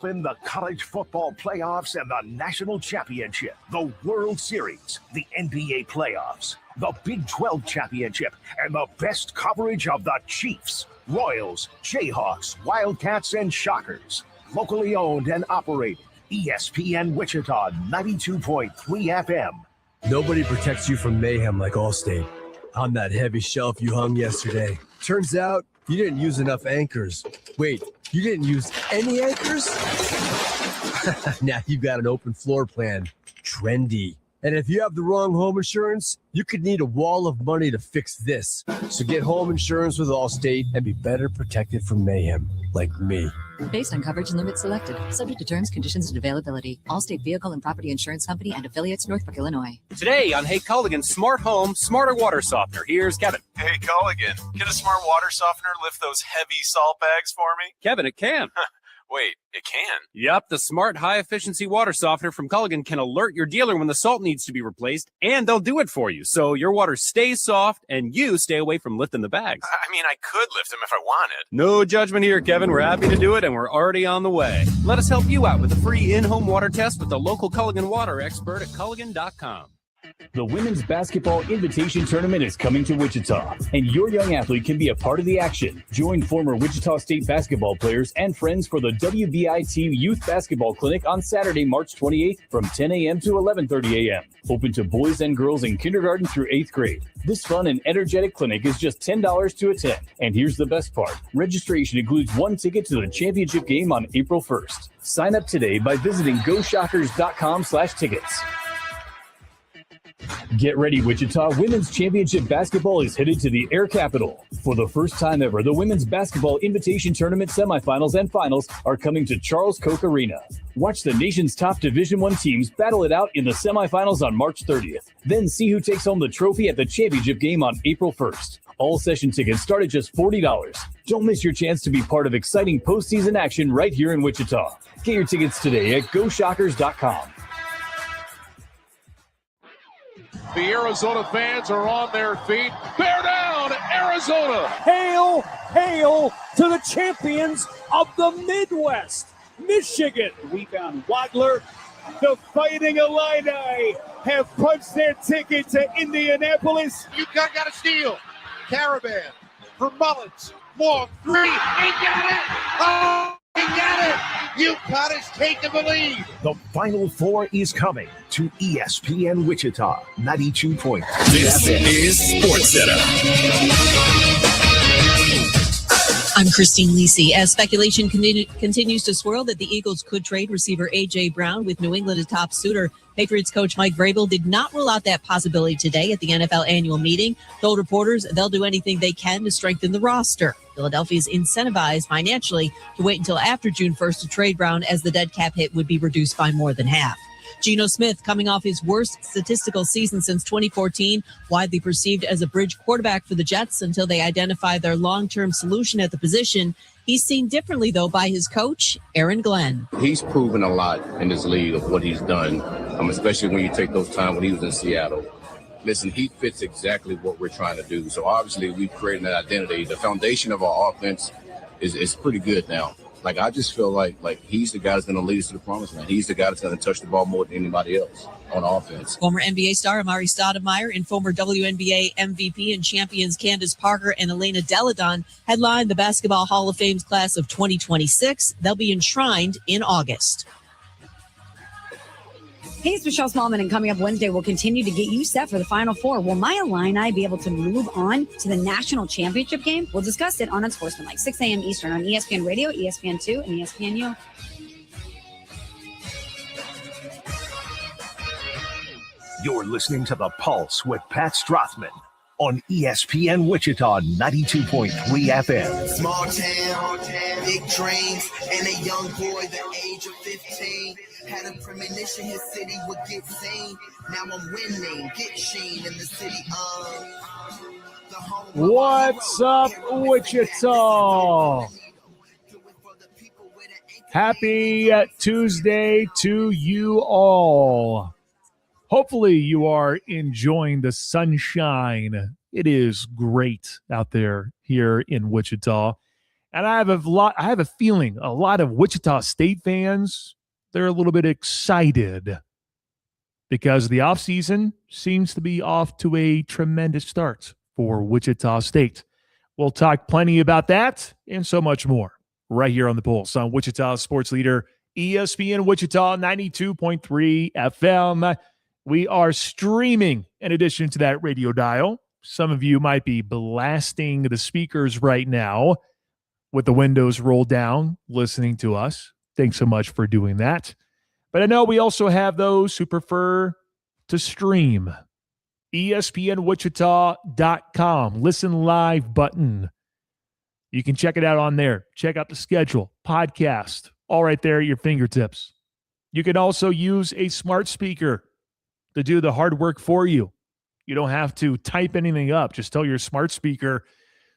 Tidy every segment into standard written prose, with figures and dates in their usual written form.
In the college football playoffs and the national championship, the World Series, the NBA playoffs, the Big 12 championship, and the best coverage of the Chiefs, Royals, Jayhawks, Wildcats, and Shockers. Locally owned and operated. ESPN Wichita 92.3 FM. Nobody protects you from mayhem like Allstate. On that heavy shelf you hung yesterday, turns out you didn't use enough anchors. Wait, you didn't use any anchors? Now you've got an open floor plan. Trendy. And if you have the wrong home insurance, you could need a wall of money to fix this. So get home insurance with Allstate and be better protected from mayhem, like me. Based on coverage and limits selected. Subject to terms, conditions, and availability. Allstate Vehicle and Property Insurance Company and affiliates, Northbrook, Illinois. Today on Hey Culligan's Smart Home, Smarter Water Softener. Here's Kevin. Hey Culligan, can a smart water softener lift those heavy salt bags for me? Kevin, it can. Wait, it can? Yep, the smart high-efficiency water softener from Culligan can alert your dealer when the salt needs to be replaced, and they'll do it for you, so your water stays soft and you stay away from lifting the bags. I mean, I could lift them if I wanted. No judgment here, Kevin. We're happy to do it, and we're already on the way. Let us help you out with a free in-home water test with the local Culligan water expert at Culligan.com. The Women's Basketball Invitation Tournament is coming to Wichita, and your young athlete can be a part of the action. Join former Wichita State basketball players and friends for the WBIT Youth Basketball Clinic on Saturday, March 28th from 10 a.m. to 11:30 a.m. Open to boys and girls in kindergarten through 8th grade. This fun and energetic clinic is just $10 to attend. And here's the best part. Registration includes one ticket to the championship game on April 1st. Sign up today by visiting GoShockers.com/tickets. Get ready, Wichita. Women's Championship Basketball is headed to the Air Capital. For the first time ever, the Women's Basketball Invitation Tournament semifinals and finals are coming to Charles Koch Arena. Watch the nation's top Division I teams battle it out in the semifinals on March 30th. Then see who takes home the trophy at the championship game on April 1st. All session tickets start at just $40. Don't miss your chance to be part of exciting postseason action right here in Wichita. Get your tickets today at GoShockers.com. The Arizona fans are on their feet. Bear down, Arizona! Hail, hail to the champions of the Midwest, Michigan. Rebound Wadler. The Fighting Illini have punched their ticket to Indianapolis. UConn got a steal. Caravan for Mullins. Long three. He got it! Oh, he got it! UConn has taken the lead. The Final Four is coming to ESPN Wichita 92.3. This is SportsCenter. I'm Christine Lisi. As speculation continues to swirl that the Eagles could trade receiver A.J. Brown with New England as top suitor, Patriots coach Mike Vrabel did not rule out that possibility today at the NFL annual meeting. Told reporters they'll do anything they can to strengthen the roster. Philadelphia is incentivized financially to wait until after June 1st to trade Brown, as the dead cap hit would be reduced by more than half. Geno Smith, coming off his worst statistical season since 2014, widely perceived as a bridge quarterback for the Jets until they identify their long-term solution at the position. He's seen differently, though, by his coach, Aaron Glenn. He's proven a lot in this league of what he's done, especially when you take those times when he was in Seattle. Listen, he fits exactly what we're trying to do. So obviously we've created an identity. The foundation of our offense is pretty good now. Like, I just feel like he's the guy that's going to lead us to the promised land. He's the guy that's going to touch the ball more than anybody else on offense. Former NBA star Amari Stoudemire and former WNBA MVP and champions Candace Parker and Elena Delle Donne headlined the Basketball Hall of Fame's class of 2026. They'll be enshrined in August. Hey, it's Michelle Smallman, and coming up Wednesday, we'll continue to get you set for the Final Four. Will my Illini be able to move on to the national championship game? We'll discuss it on Unsportsmanlike, 6 a.m. Eastern on ESPN Radio, ESPN2, and ESPNU. You're listening to The Pulse with Pat Strathman on ESPN Wichita 92.3 FM. Small town, big dreams, and a young boy the age of 15. Had a premonition his city would get seen. Now I'm winning, get Sheen in the city of the home. What's up, Wichita? Happy Tuesday to you all. Hopefully you are enjoying the sunshine. It is great out there here in Wichita. And I have a feeling a lot of Wichita State fans, they're a little bit excited because the offseason seems to be off to a tremendous start for Wichita State. We'll talk plenty about that and so much more right here on The Pulse on Wichita Sports Leader, ESPN Wichita 92.3 FM. We are streaming in addition to that radio dial. Some of you might be blasting the speakers right now with the windows rolled down, listening to us. Thanks so much for doing that. But I know we also have those who prefer to stream. ESPNWichita.com. Listen live button. You can check it out on there. Check out the schedule, podcast, all right there at your fingertips. You can also use a smart speaker to do the hard work for you. You don't have to type anything up. Just tell your smart speaker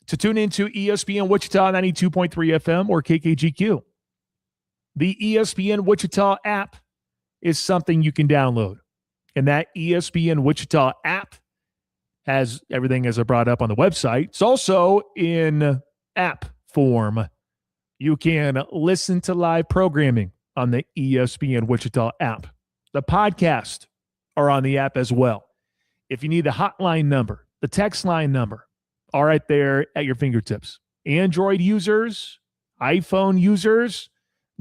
to tune into ESPN Wichita 92.3 FM or KKGQ. The ESPN Wichita app is something you can download. And that ESPN Wichita app has everything as I brought up on the website. It's also in app form. You can listen to live programming on the ESPN Wichita app. The podcasts are on the app as well. If you need the hotline number, the text line number, all right there at your fingertips. Android users, iPhone users,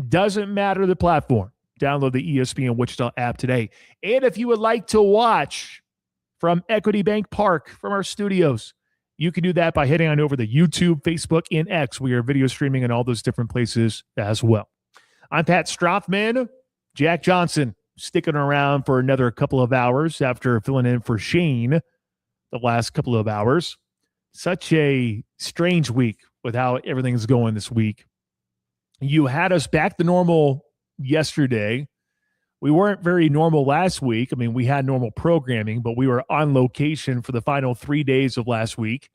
doesn't matter the platform. Download the ESPN Wichita app today. And if you would like to watch from Equity Bank Park, from our studios, you can do that by heading on over to YouTube, Facebook, and X. We are video streaming in all those different places as well. I'm Pat Strathman. Jack Johnson sticking around for another couple of hours after filling in for Shane the last couple of hours. Such a strange week with how everything's going this week. You had us back to normal yesterday. We weren't very normal last week. I mean, we had normal programming, but we were on location for the final 3 days of last week.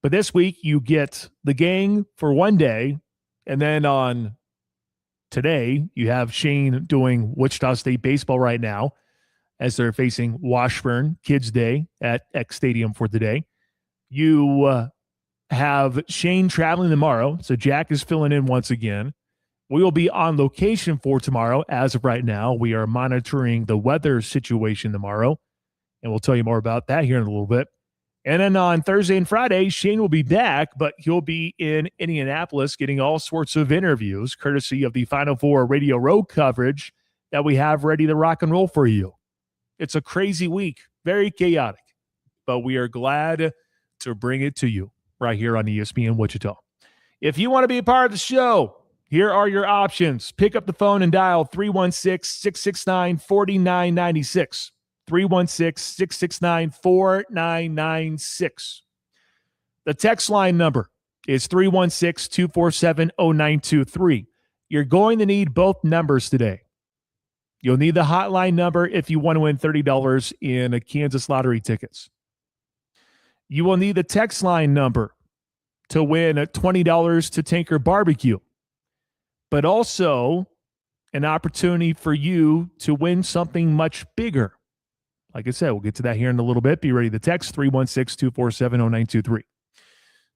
But this week, you get the gang for one day, and then on today, you have Shane doing Wichita State baseball right now as they're facing Washburn Kids Day at X Stadium for today. You have Shane traveling tomorrow, so Jack is filling in once again. We will be on location for tomorrow. As of right now, we are monitoring the weather situation tomorrow, and we'll tell you more about that here in a little bit. And then on Thursday and Friday, Shane will be back, but he'll be in Indianapolis getting all sorts of interviews, courtesy of the Final Four Radio Road coverage that we have ready to rock and roll for you. It's a crazy week, very chaotic, but we are glad to bring it to you right here on ESPN Wichita. If you want to be a part of the show, here are your options. Pick up the phone and dial 316-669-4996. 316-669-4996. The text line number is 316-247-0923. You're going to need both numbers today. You'll need the hotline number if you want to win $30 in Kansas lottery tickets. You will need the text line number to win $20 to Tinker Barbecue, but also an opportunity for you to win something much bigger. Like I said, we'll get to that here in a little bit. Be ready to text 316-247-0923.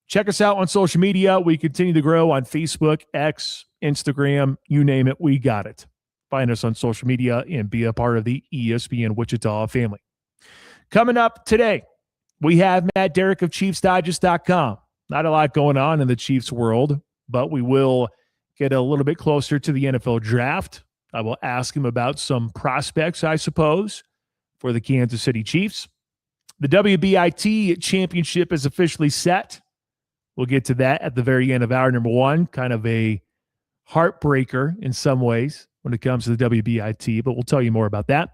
Check us out on social media. We continue to grow on Facebook, X, Instagram, you name it, we got it. Find us on social media and be a part of the ESPN Wichita family. Coming up today, we have Matt Derrick of ChiefsDigest.com. Not a lot going on in the Chiefs world, but we will get a little bit closer to the NFL draft. I will ask him about some prospects, I suppose, for the Kansas City Chiefs. The WBIT championship is officially set. We'll get to that at the very end of hour number one. Kind of a heartbreaker in some ways when it comes to the WBIT, but we'll tell you more about that.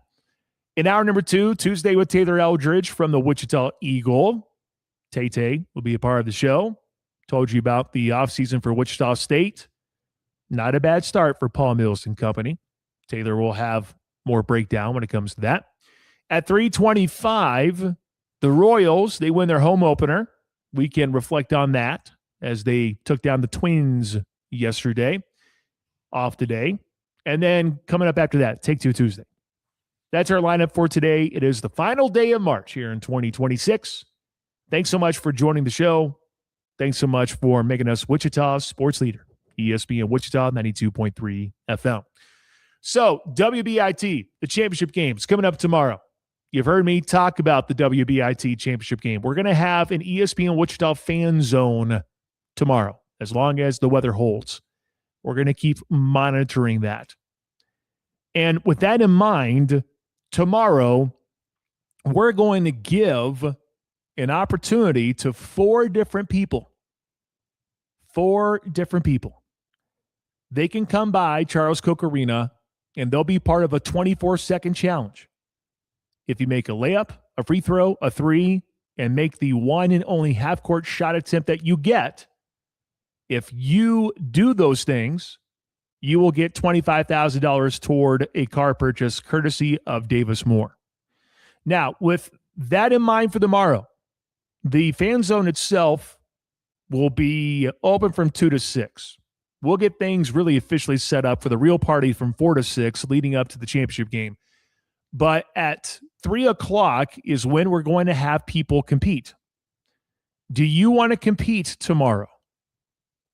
In hour number two, Tuesday with Taylor Eldridge from the Wichita Eagle. Tay will be a part of the show. Told you about the offseason for Wichita State. Not a bad start for Paul Mills and company. Taylor will have more breakdown when it comes to that. At 3:25, the Royals, they win their home opener. We can reflect on that as they took down the Twins yesterday, off today. And then coming up after that, Take Two Tuesday. That's our lineup for today. It is the final day of March here in 2026. Thanks so much for joining the show. Thanks so much for making us Wichita's sports leader. ESPN Wichita, 92.3 FM. So, WBIT, the championship game, is coming up tomorrow. You've heard me talk about the WBIT championship game. We're going to have an ESPN Wichita fan zone tomorrow, as long as the weather holds. We're going to keep monitoring that. And with that in mind, tomorrow, we're going to give an opportunity to 4 different people. 4 different people. They can come by Charles Koch Arena, and they'll be part of a 24-second challenge. If you make a layup, a free throw, a three, and make the one and only half-court shot attempt that you get, if you do those things, you will get $25,000 toward a car purchase courtesy of Davis Moore. Now, with that in mind for tomorrow, the fan zone itself will be open from 2 to 6. We'll get things really officially set up for the real party from 4 to 6 leading up to the championship game. But at 3 o'clock is when we're going to have people compete. Do you want to compete tomorrow?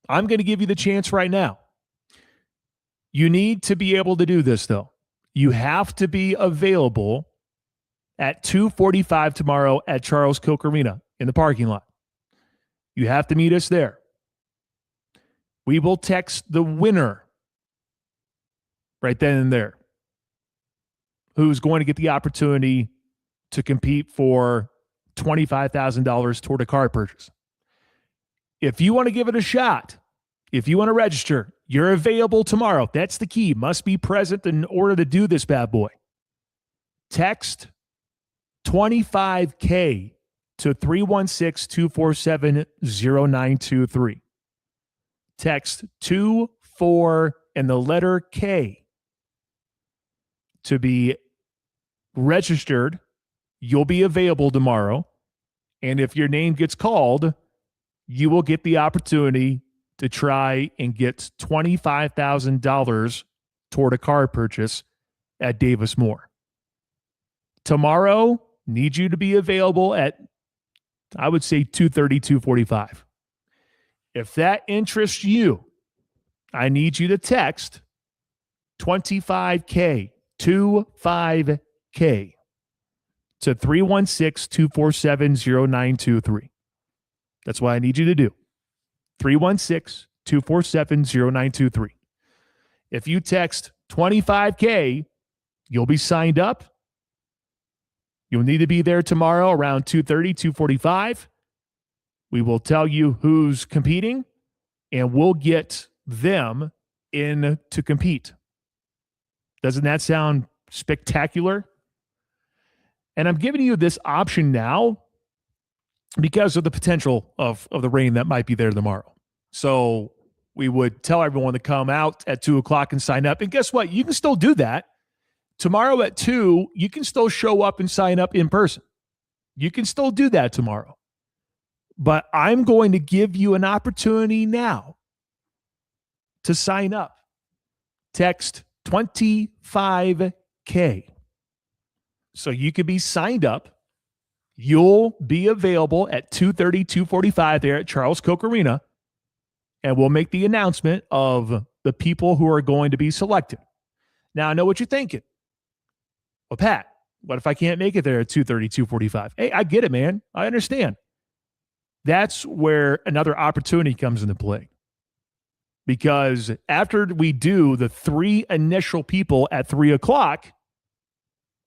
I'm going to give you the chance right now. You need to be able to do this, though. You have to be available at 2:45 tomorrow at Charles Koch Arena in the parking lot. You have to meet us there. We will text the winner right then and there, who's going to get the opportunity to compete for $25,000 toward a car purchase. If you want to give it a shot, if you want to register, you're available tomorrow. That's the key. Must be present in order to do this bad boy. Text 25K to 316-247-0923. Text 24 and the letter K to be registered. You'll be available tomorrow. And if your name gets called, you will get the opportunity to try and get $25,000 toward a car purchase at Davis Moore. Tomorrow, need you to be available at, I would say, 2:30, 2:45. If that interests you, I need you to text 25K, 25K to 316-247-0923. That's what I need you to do. 316-247-0923. If you text 25K, you'll be signed up. You'll need to be there tomorrow around 2:30, 2:45. We will tell you who's competing, and we'll get them in to compete. Doesn't that sound spectacular? And I'm giving you this option now because of the potential of the rain that might be there tomorrow. So we would tell everyone to come out at 2 o'clock and sign up. And guess what? You can still do that. Tomorrow at 2, you can still show up and sign up in person. You can still do that tomorrow. But I'm going to give you an opportunity now to sign up. Text 25K. So you can be signed up. You'll be available at 2:30, 2:45 there at Charles Koch Arena. And we'll make the announcement of the people who are going to be selected. Now, I know what you're thinking. Well, Pat, what if I can't make it there at 2:30, 2:45? Hey, I get it, man. I understand. That's where another opportunity comes into play. Because after we do the 3 initial people at 3 o'clock,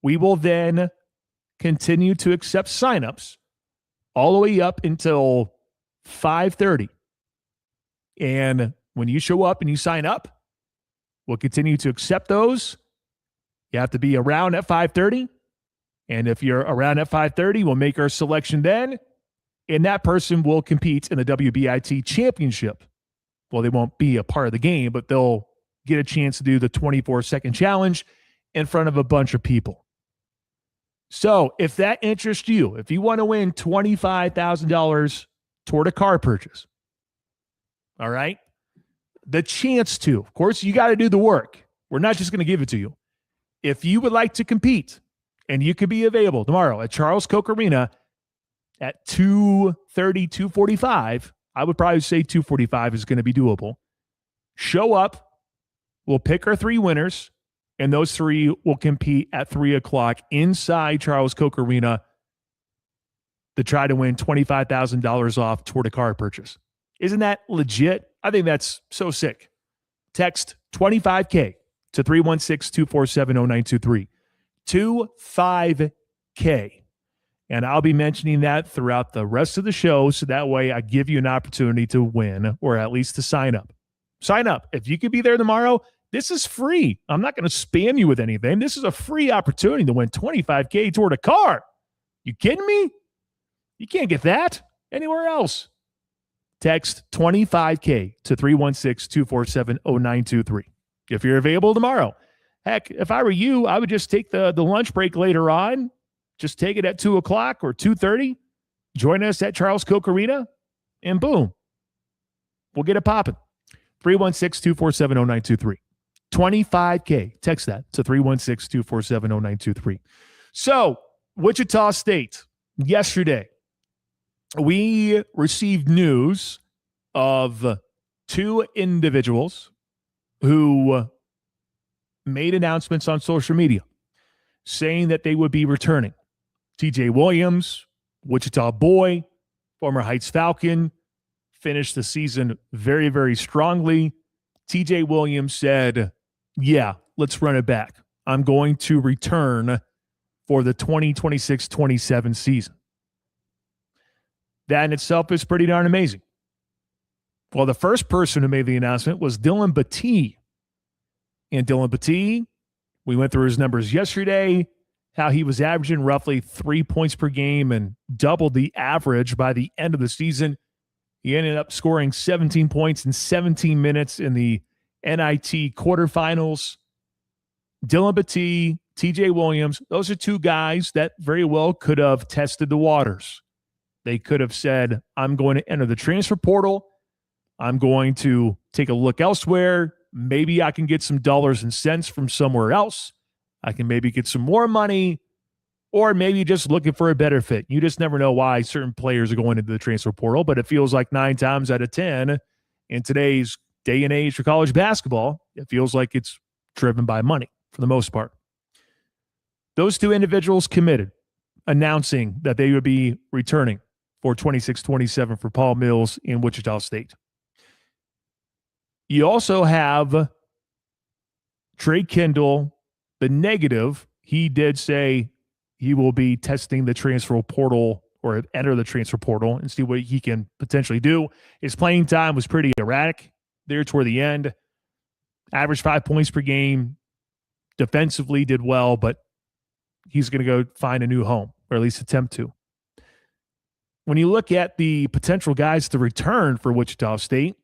we will then continue to accept signups all the way up until 5:30. And when you show up and you sign up, we'll continue to accept those. You have to be around at 5:30. And if you're around at 5:30, we'll make our selection then. And that person will compete in the WBIT championship. Well, they won't be a part of the game, but they'll get a chance to do the 24-second challenge in front of a bunch of people. So if that interests you, if you want to win $25,000 toward a car purchase, all right, the chance to, of course, you got to do the work. We're not just going to give it to you. If you would like to compete, and you could be available tomorrow at Charles Koch Arena at 2:30, 2:45, I would probably say 245 is going to be doable. Show up. We'll pick our 3 winners, and those 3 will compete at 3 o'clock inside Charles Koch Arena to try to win $25,000 off toward a car purchase. Isn't that legit? I think that's so sick. Text 25K to 316-247-0923. 25K. And I'll be mentioning that throughout the rest of the show, so that way I give you an opportunity to win, or at least to sign up. Sign up. If you could be there tomorrow, this is free. I'm not going to spam you with anything. This is a free opportunity to win $25K toward a car. You kidding me? You can't get that anywhere else. Text 25K to 316-247-0923 if you're available tomorrow. Heck, if I were you, I would just take the lunch break later on. Just take it at 2 o'clock or 2:30. Join us at Charles Koch Arena, and boom, we'll get it popping. 316-247-0923. 25K. Text that to 316-247-0923. So, Wichita State, yesterday, we received news of 2 individuals who made announcements on social media saying that they would be returning. TJ Williams, Wichita boy, former Heights Falcon, finished the season very, very strongly. TJ Williams said, yeah, let's run it back. I'm going to return for the 2026-27 season. That in itself is pretty darn amazing. Well, the first person who made the announcement was Dylan Battie. And Dylan Battie, we went through his numbers yesterday, how he was averaging roughly 3 points per game and doubled the average by the end of the season. He ended up scoring 17 points in 17 minutes in the NIT quarterfinals. Dylan Battie, TJ Williams, those are 2 guys that very well could have tested the waters. They could have said, I'm going to enter the transfer portal. I'm going to take a look elsewhere. Maybe I can get some dollars and cents from somewhere else. I can maybe get some more money, or maybe just looking for a better fit. You just never know why certain players are going into the transfer portal, but it feels like 9 times out of 10 in today's day and age for college basketball, it feels like it's driven by money for the most part. Those 2 individuals committed, announcing that they would be returning for 26-27 for Paul Mills in Wichita State. You also have Trey Kendall, the negative. He did say he will be testing the transfer portal or enter the transfer portal and see what he can potentially do. His playing time was pretty erratic there toward the end. Averaged 5 points per game. Defensively did well, but he's going to go find a new home, or at least attempt to. When you look at the potential guys to return for Wichita State,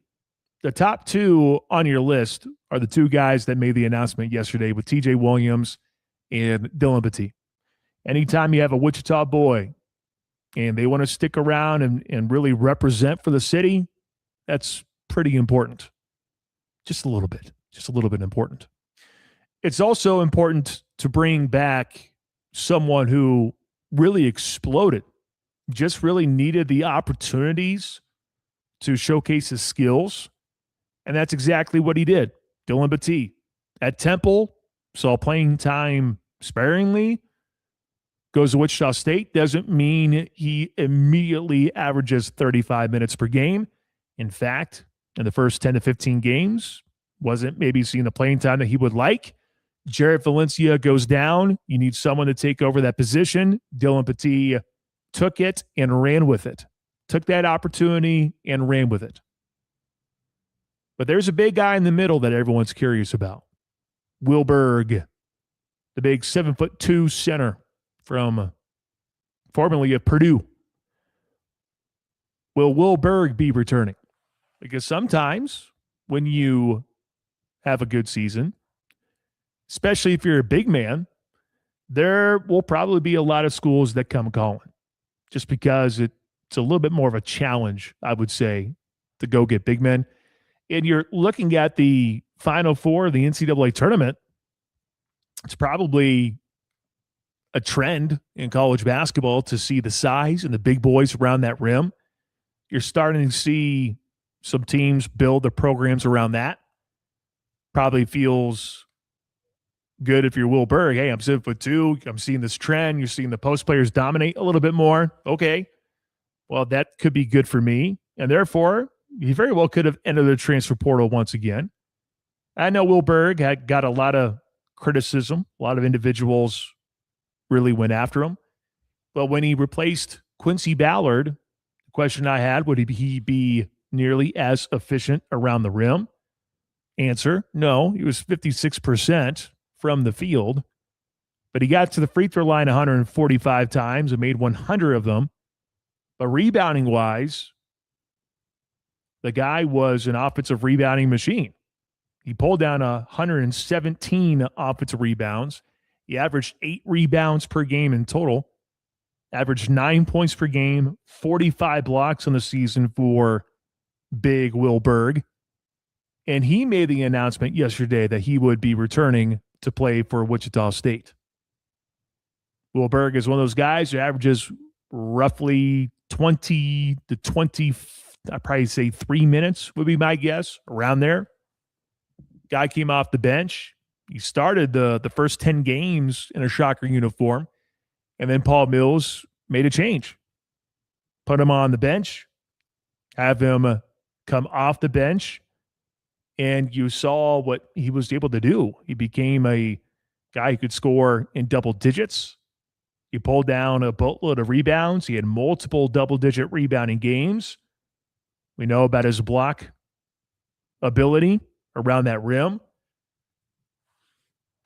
the top 2 on your list are the 2 guys that made the announcement yesterday with TJ Williams and Dylan Battie. Anytime you have a Wichita boy and they want to stick around and really represent for the city, that's pretty important. Just a little bit important. It's also important to bring back someone who really exploded, just really needed the opportunities to showcase his skills. And that's exactly what he did. Dylan Battie at Temple, saw playing time sparingly, goes to Wichita State. Doesn't mean he immediately averages 35 minutes per game. In fact, in the first 10 to 15 games, wasn't maybe seeing the playing time that he would like. Jarrett Valencia goes down. You need someone to take over that position. Dylan Battie took it and ran with it. Took that opportunity and ran with it. But there's a big guy in the middle that everyone's curious about. Will Berg, the big 7'2" center from formerly of Purdue. Will Berg be returning? Because sometimes when you have a good season, especially if you're a big man, there will probably be a lot of schools that come calling just because it's a little bit more of a challenge, I would say, to go get big men. And you're looking at the Final Four of the NCAA tournament, it's probably a trend in college basketball to see the size and the big boys around that rim. You're starting to see some teams build their programs around that. Probably feels good if you're Will Berg. Hey, I'm 7'2". I'm seeing this trend. You're seeing the post players dominate a little bit more. Okay. Well, that could be good for me. And therefore, he very well could have entered the transfer portal once again. I know Will Berg had got a lot of criticism. A lot of individuals really went after him. But when he replaced Quincy Ballard, the question I had, would he be nearly as efficient around the rim? Answer, no. He was 56% from the field. But he got to the free throw line 145 times and made 100 of them. But rebounding-wise, the guy was an offensive rebounding machine. He pulled down 117 offensive rebounds. He averaged 8 rebounds per game in total, averaged 9 points per game, 45 blocks on the season for big Will Berg. And he made the announcement yesterday that he would be returning to play for Wichita State. Will Berg is one of those guys who averages roughly 20 to 20, I'd probably say 3 minutes would be my guess, around there. Guy came off the bench. He started the first 10 games in a Shocker uniform. And then Paul Mills made a change. Put him on the bench, have him come off the bench, and you saw what he was able to do. He became a guy who could score in double digits. He pulled down a boatload of rebounds. He had multiple double-digit rebounding games. We know about his block ability around that rim.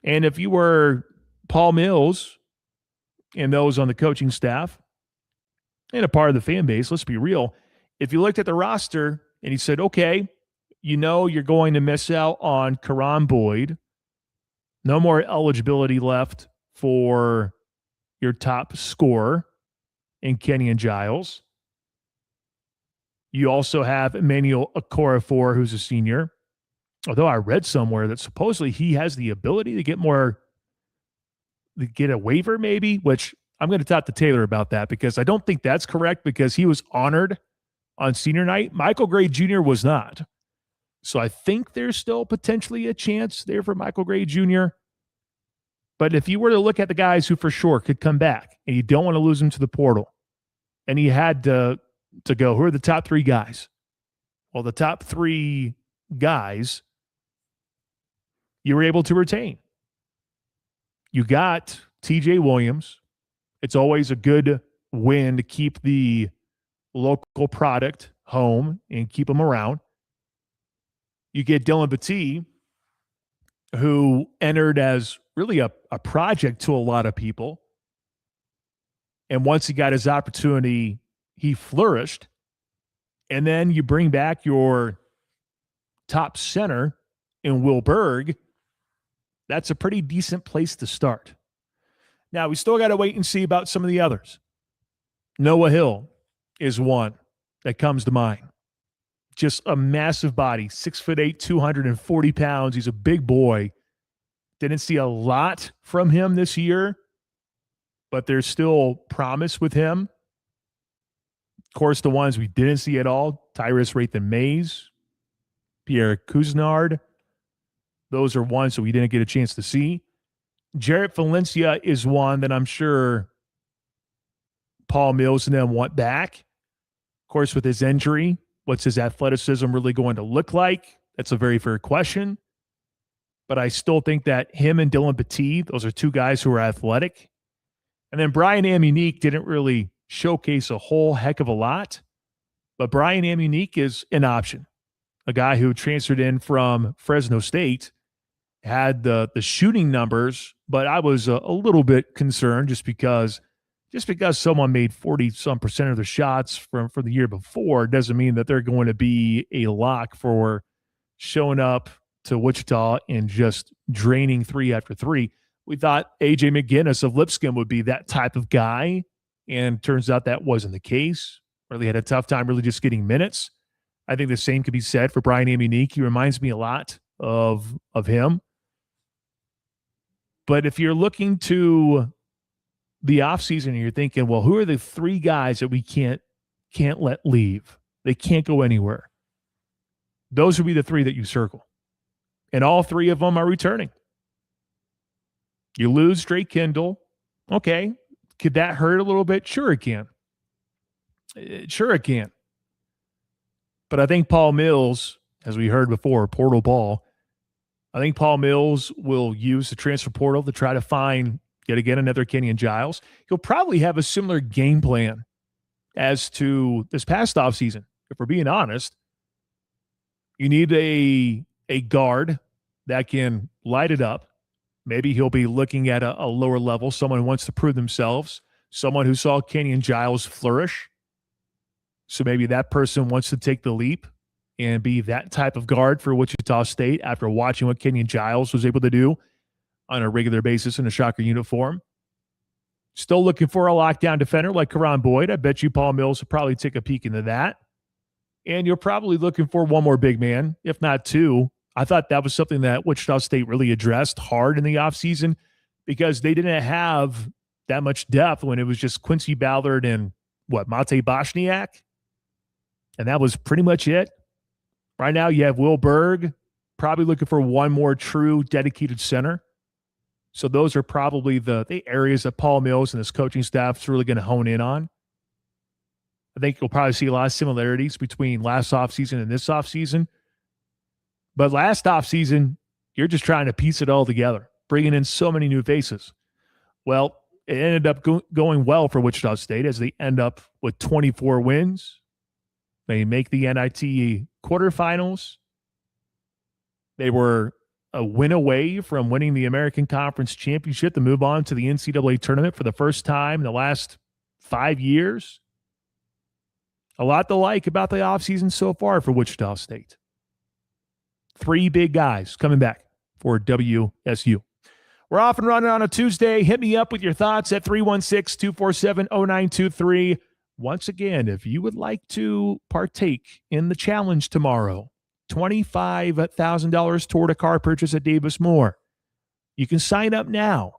And if you were Paul Mills and those on the coaching staff and a part of the fan base, let's be real, if you looked at the roster and you said, okay, you know you're going to miss out on Karan Boyd, no more eligibility left for your top scorer in Kenyon Giles. You also have Emmanuel Okorafor, who's a senior. Although I read somewhere that supposedly he has the ability to get a waiver maybe, which I'm going to talk to Taylor about that because I don't think that's correct because he was honored on senior night. Michael Gray Jr. was not. So I think there's still potentially a chance there for Michael Gray Jr. But if you were to look at the guys who for sure could come back and you don't want to lose them to the portal and you had to go, who are the top 3 guys? Well, the top 3 guys you were able to retain. You got TJ Williams. It's always a good win to keep the local product home and keep them around. You get Dylan Battie, who entered as really a project to a lot of people. And once he got his opportunity, he flourished. And then you bring back your top center in Will Berg. That's a pretty decent place to start. Now, we still got to wait and see about some of the others. Noah Hill is one that comes to mind. Just a massive body, 6'8", 240 pounds. He's a big boy. Didn't see a lot from him this year, but there's still promise with him. Of course, the ones we didn't see at all, Tyrus Rathan-Mays, Pierre Cousinard. Those are ones that we didn't get a chance to see. Jarrett Valencia is one that I'm sure Paul Mills and them want back. Of course, with his injury, what's his athleticism really going to look like? That's a very fair question. But I still think that him and Dylan Battie, those are 2 guys who are athletic. And then Brian Amunique didn't really showcase a whole heck of a lot. But Brian Amunique is an option. A guy who transferred in from Fresno State, had the shooting numbers, but I was a little bit concerned just because someone made 40-some% of their shots from the year before doesn't mean that they're going to be a lock for showing up to Wichita and just draining 3 after 3. We thought A.J. McGinnis of Lipscomb would be that type of guy, and turns out that wasn't the case. Really had a tough time really just getting minutes. I think the same could be said for Brian Amunique. He reminds me a lot of him. But if you're looking to the offseason and you're thinking, well, who are the 3 guys that we can't let leave? They can't go anywhere. Those would be the three that you circle. And all three of them are returning. You lose Drake Kendall. Okay. Could that hurt a little bit? Sure it can. Sure it can. But I think Paul Mills, as we heard before, portal ball, I think Paul Mills will use the transfer portal to try to find, yet again, another Kenyon Giles. He'll probably have a similar game plan as to this past offseason. If we're being honest, you need a guard that can light it up. Maybe he'll be looking at a lower level, someone who wants to prove themselves, someone who saw Kenyon Giles flourish. So maybe that person wants to take the leap and be that type of guard for Wichita State after watching what Kenyon Giles was able to do on a regular basis in a Shocker uniform. Still looking for a lockdown defender like Karan Boyd. I bet you Paul Mills will probably take a peek into that. And you're probably looking for one more big man, if not two. I thought that was something that Wichita State really addressed hard in the offseason because they didn't have that much depth when it was just Quincy Ballard and, Mate Boshniak? And that was pretty much it. Right now you have Will Berg, probably looking for one more true dedicated center. So those are probably the areas that Paul Mills and his coaching staff is really going to hone in on. I think you'll probably see a lot of similarities between last offseason and this offseason. But last offseason, you're just trying to piece it all together, bringing in so many new faces. Well, it ended up going well for Wichita State as they end up with 24 wins. They make the NIT quarterfinals. They were a win away from winning the American Conference Championship to move on to the NCAA tournament for the first time in the last 5 years. A lot to like about the offseason so far for Wichita State. 3 big guys coming back for WSU. We're off and running on a Tuesday. Hit me up with your thoughts at 316-247-0923. Once again, if you would like to partake in the challenge tomorrow, $25,000 toward a car purchase at Davis Moore, you can sign up now.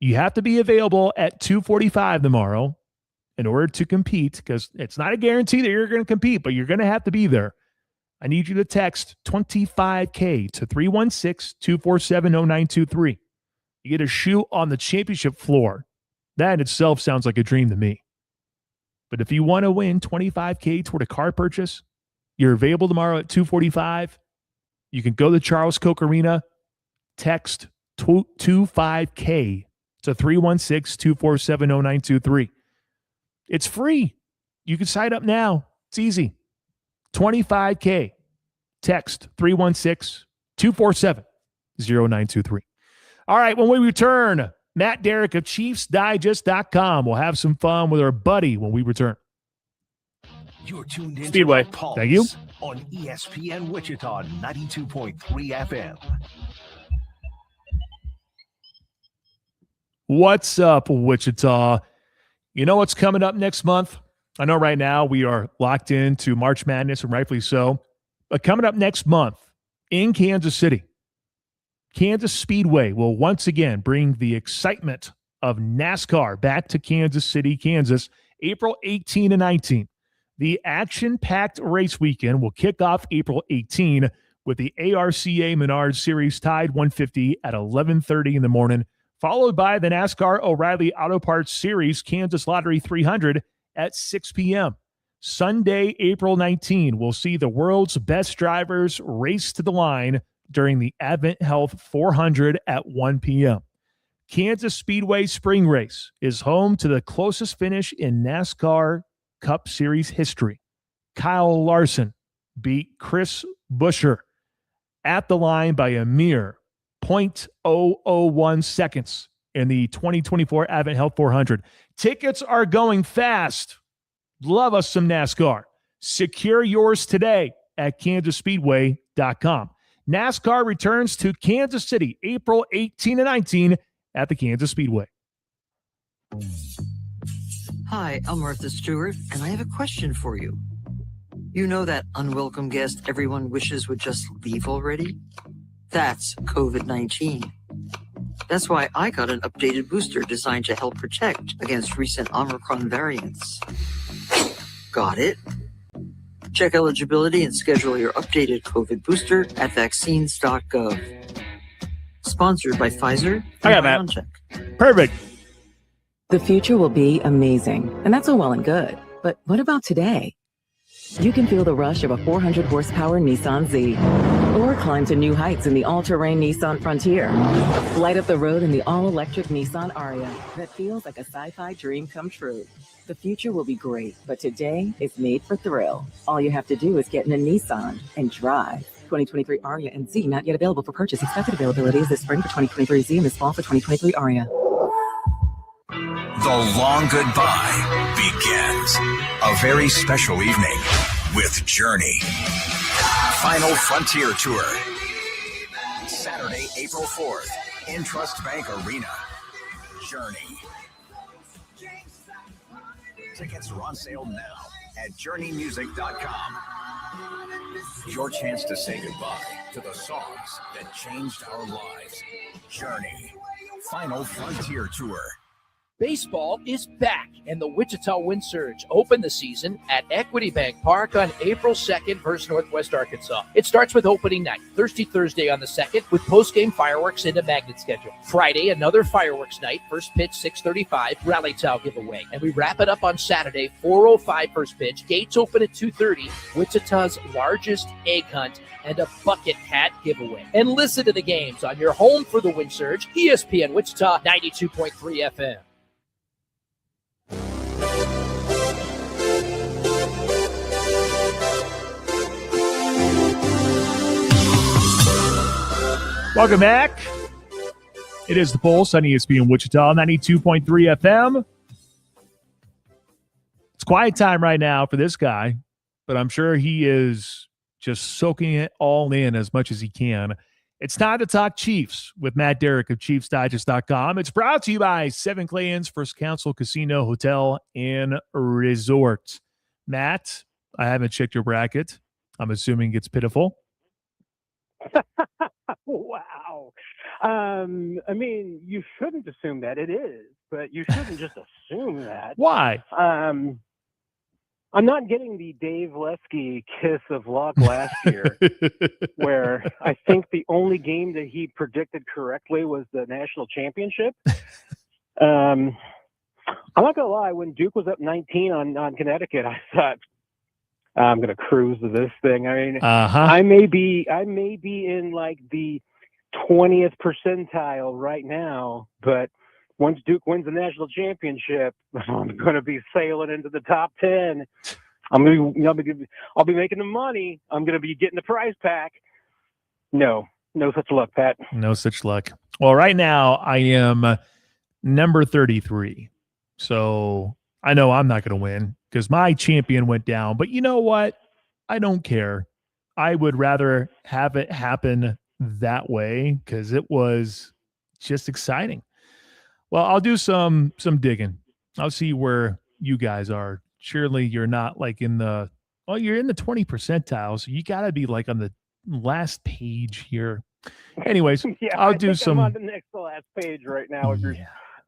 You have to be available at 2:45 tomorrow in order to compete, because it's not a guarantee that you're going to compete, but you're going to have to be there. I need you to text 25K to 316-247-0923. You get a shoe on the championship floor. That in itself sounds like a dream to me. But if you want to win 25K toward a car purchase, you're available tomorrow at 2:45. You can go to Charles Koch Arena, text 25K to 316-247-0923. It's free. You can sign up now. It's easy. 25K. Text 316-247-0923. All right, when we return, Matt Derrick of ChiefsDigest.com. We'll have some fun with our buddy when we return. You're tuned in Speedway. to Pulse Thank you. On ESPN Wichita 92.3 FM. What's up, Wichita? You know what's coming up next month? I know right now we are locked into March Madness, and rightfully so. But coming up next month in Kansas City, Kansas Speedway will once again bring the excitement of NASCAR back to Kansas City, Kansas, April 18 and 19. The action-packed race weekend will kick off April 18 with the ARCA Menards Series Tide 150 at 11:30 in the morning, followed by the NASCAR O'Reilly Auto Parts Series Kansas Lottery 300 at 6 p.m. Sunday, April 19, we'll see the world's best drivers race to the line during the Advent Health 400 at 1 p.m. Kansas Speedway Spring Race is home to the closest finish in NASCAR Cup Series history. Kyle Larson beat Chris Buescher at the line by a mere 0.001 seconds in the 2024 Advent Health 400. Tickets are going fast. Love us some NASCAR. Secure yours today at KansasSpeedway.com. NASCAR returns to Kansas City, April 18 and 19 at the Kansas Speedway. Hi, I'm Martha Stewart, and I have a question for you. You know that unwelcome guest everyone wishes would just leave already? That's COVID-19. That's why I got an updated booster designed to help protect against recent Omicron variants. Got it? Check eligibility and schedule your updated COVID booster at vaccines.gov. Sponsored by Pfizer I got and that. BioNTech. Perfect. The future will be amazing, and that's all well and good. But what about today? You can feel the rush of a 400 horsepower Nissan Z, or climb to new heights in the all-terrain Nissan Frontier. Light up the road in the all-electric Nissan Ariya that feels like a sci-fi dream come true. The future will be great, but today is made for thrill. All you have to do is get in a Nissan and drive. 2023 Ariya and Z not yet available for purchase. Expected availability is this spring for 2023 Z and this fall for 2023 Ariya. The long goodbye begins. A very special evening with Journey. Final Frontier Tour. Saturday, April 4th in Trust Bank Arena. Journey. Tickets are on sale now at journeymusic.com. Your chance to say goodbye to the songs that changed our lives. Journey. Final Frontier Tour. Baseball is back, and the Wichita Wind Surge open the season at Equity Bank Park on April 2nd versus Northwest Arkansas. It starts with opening night, Thursday on the 2nd, with post-game fireworks and a magnet schedule. Friday, another fireworks night, first pitch 6:35, rally towel giveaway. And we wrap it up on Saturday, 4:05 first pitch, gates open at 2:30, Wichita's largest egg hunt, and a bucket hat giveaway. And listen to the games on your home for the Wind Surge, ESPN Wichita 92.3 FM. Welcome back. It is the Pulse on ESPN Wichita 92.3 FM. It's quiet time right now for this guy, but I'm sure he is just soaking it all in as much as he can. It's time to talk Chiefs with Matt Derrick of ChiefsDigest.com. It's brought to you by Seven Clans First Council Casino, Hotel, and Resort. Matt, I haven't checked your bracket. I'm assuming it's pitiful. Wow. I mean, you shouldn't assume that. It is, but you shouldn't just assume that. Why? I'm not getting the Dave Lesky kiss of luck last year, where I think the only game that he predicted correctly was the national championship. I'm not gonna lie. When Duke was up 19 on Connecticut, I thought, I'm gonna cruise to this thing. I mean, I may be in like the 20th percentile right now, but once Duke wins the national championship, I'm gonna be sailing into the top 10. I'll be making the money. I'm gonna be getting the prize pack. No such luck, Pat. No such luck. Well, right now I am number 33, so I know I'm not going to win because my champion went down. But you know what? I don't care. I would rather have it happen that way because it was just exciting. Well, I'll do some digging. I'll see where you guys are. Surely you're not like you're in the 20 percentile, so you got to be like on the last page here. Anyways, yeah, I'll do some. I'm on the next to last page right now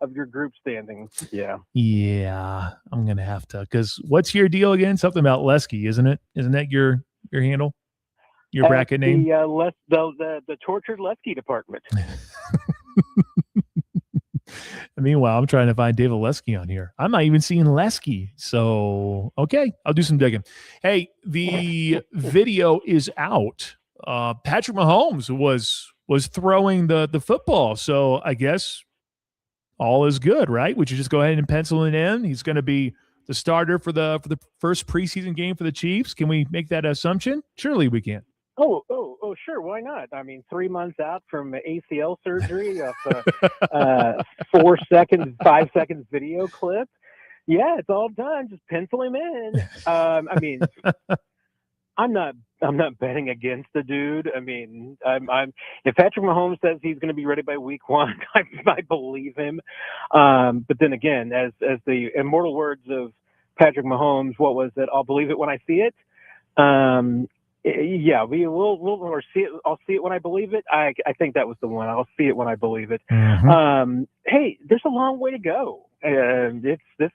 of your group standings. Yeah, I'm gonna have to. Because what's your deal again? Something about Lesky, isn't it? Isn't that your handle? Your bracket name? The tortured Lesky department. Meanwhile, I'm trying to find David Lesky on here. I'm not even seeing Lesky. So, okay, I'll do some digging. Hey, the video is out. Patrick Mahomes was throwing the football. So I guess all is good, right? Would you just go ahead and pencil it in? He's going to be the starter for the first preseason game for the Chiefs. Can we make that assumption? Surely we can. Oh, sure. Why not? I mean, 3 months out from ACL surgery, 5 seconds video clip. Yeah, it's all done. Just pencil him in. I mean, I'm not betting against the dude. I mean, I'm if Patrick Mahomes says he's going to be ready by week 1, I believe him. But then again, as the immortal words of Patrick Mahomes, what was it? I'll believe it when I see it. Yeah, we'll see it. I'll see it when I believe it. I think that was the one. I'll see it when I believe it. Mm-hmm. Hey, there's a long way to go. This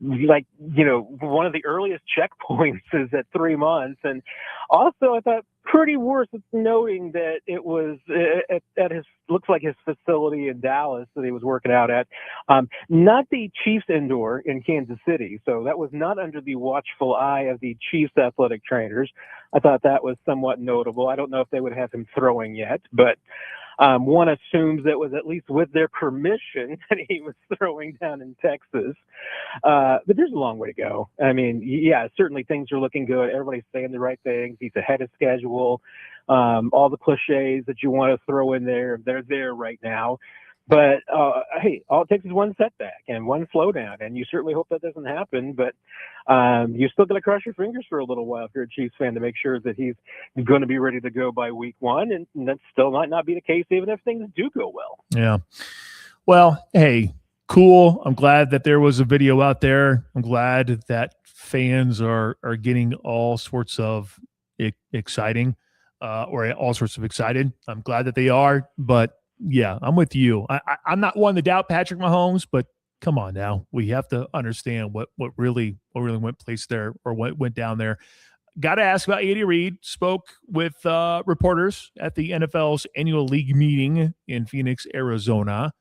like, one of the earliest checkpoints is at 3 months. And also, I thought pretty worth noting that it was at his, looks like his facility in Dallas that he was working out at, not the Chiefs indoor in Kansas City. So that was not under the watchful eye of the Chiefs athletic trainers. I thought that was somewhat notable. I don't know if they would have him throwing yet, but one assumes that was at least with their permission that he was throwing down in Texas. But there's a long way to go. I mean, yeah, certainly things are looking good. Everybody's saying the right things. He's ahead of schedule. All the cliches that you want to throw in there, they're there right now. But, hey, all it takes is one setback and one slowdown, and you certainly hope that doesn't happen. But you still got to cross your fingers for a little while if you're a Chiefs fan to make sure that he's going to be ready to go by week 1, and that still might not be the case even if things do go well. Yeah. Well, hey, cool. I'm glad that there was a video out there. I'm glad that fans are getting all sorts of exciting or all sorts of excited. I'm glad that they are, but yeah, I'm with you. I'm not one to doubt Patrick Mahomes, but come on now. We have to understand what really went place there or what went down there. Got to ask about Andy Reid. Spoke with reporters at the NFL's annual league meeting in Phoenix, Arizona.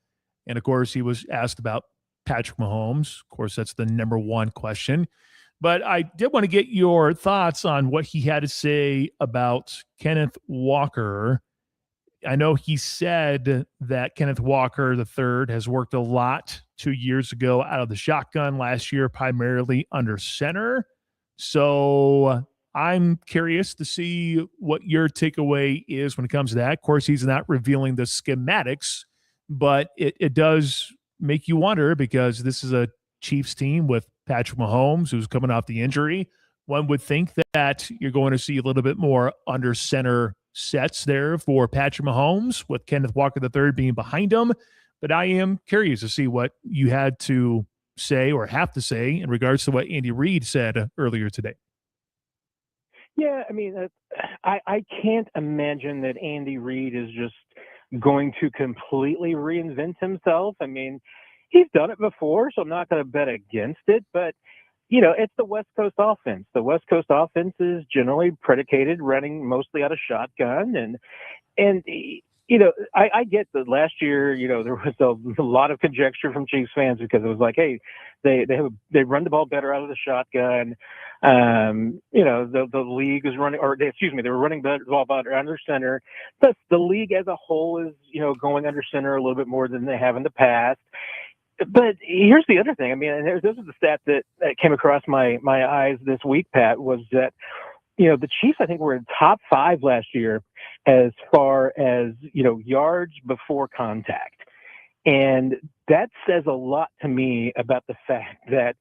And of course, he was asked about Patrick Mahomes. Of course, that's the number one question. But I did want to get your thoughts on what he had to say about Kenneth Walker. I know he said that Kenneth Walker III has worked a lot 2 years ago out of the shotgun, last year primarily under center. So I'm curious to see what your takeaway is when it comes to that. Of course, he's not revealing the schematics, but it does make you wonder because this is a Chiefs team with Patrick Mahomes, who's coming off the injury. One would think that you're going to see a little bit more under center sets there for Patrick Mahomes with Kenneth Walker III being behind him. But I am curious to see what you had to say or have to say in regards to what Andy Reid said earlier today. Yeah, I mean, I can't imagine that Andy Reid is just going to completely reinvent himself. I mean, he's done it before, so I'm not going to bet against it. But, it's the West Coast offense. The West Coast offense is generally predicated running mostly out of shotgun. And I get that last year, there was a lot of conjecture from Chiefs fans because it was like, hey, they run the ball better out of the shotgun. The league is running, they were running the ball better under center. But the league as a whole is, going under center a little bit more than they have in the past. But here's the other thing. I mean, this is the stat that came across my eyes this week, Pat, was that, the Chiefs, I think, were in top 5 last year as far as, yards before contact. And that says a lot to me about the fact that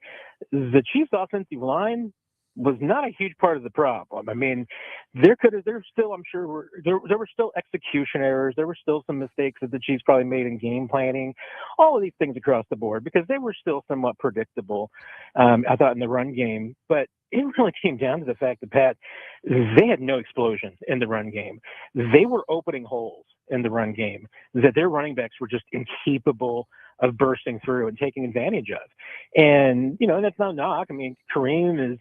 the Chiefs' offensive line was not a huge part of the problem. I mean, there were still execution errors. There were still some mistakes that the Chiefs probably made in game planning, all of these things across the board, because they were still somewhat predictable, I thought, in the run game. But it really came down to the fact that, Pat, they had no explosion in the run game. They were opening holes in the run game that their running backs were just incapable of bursting through and taking advantage of. And, that's not a knock. I mean, Kareem is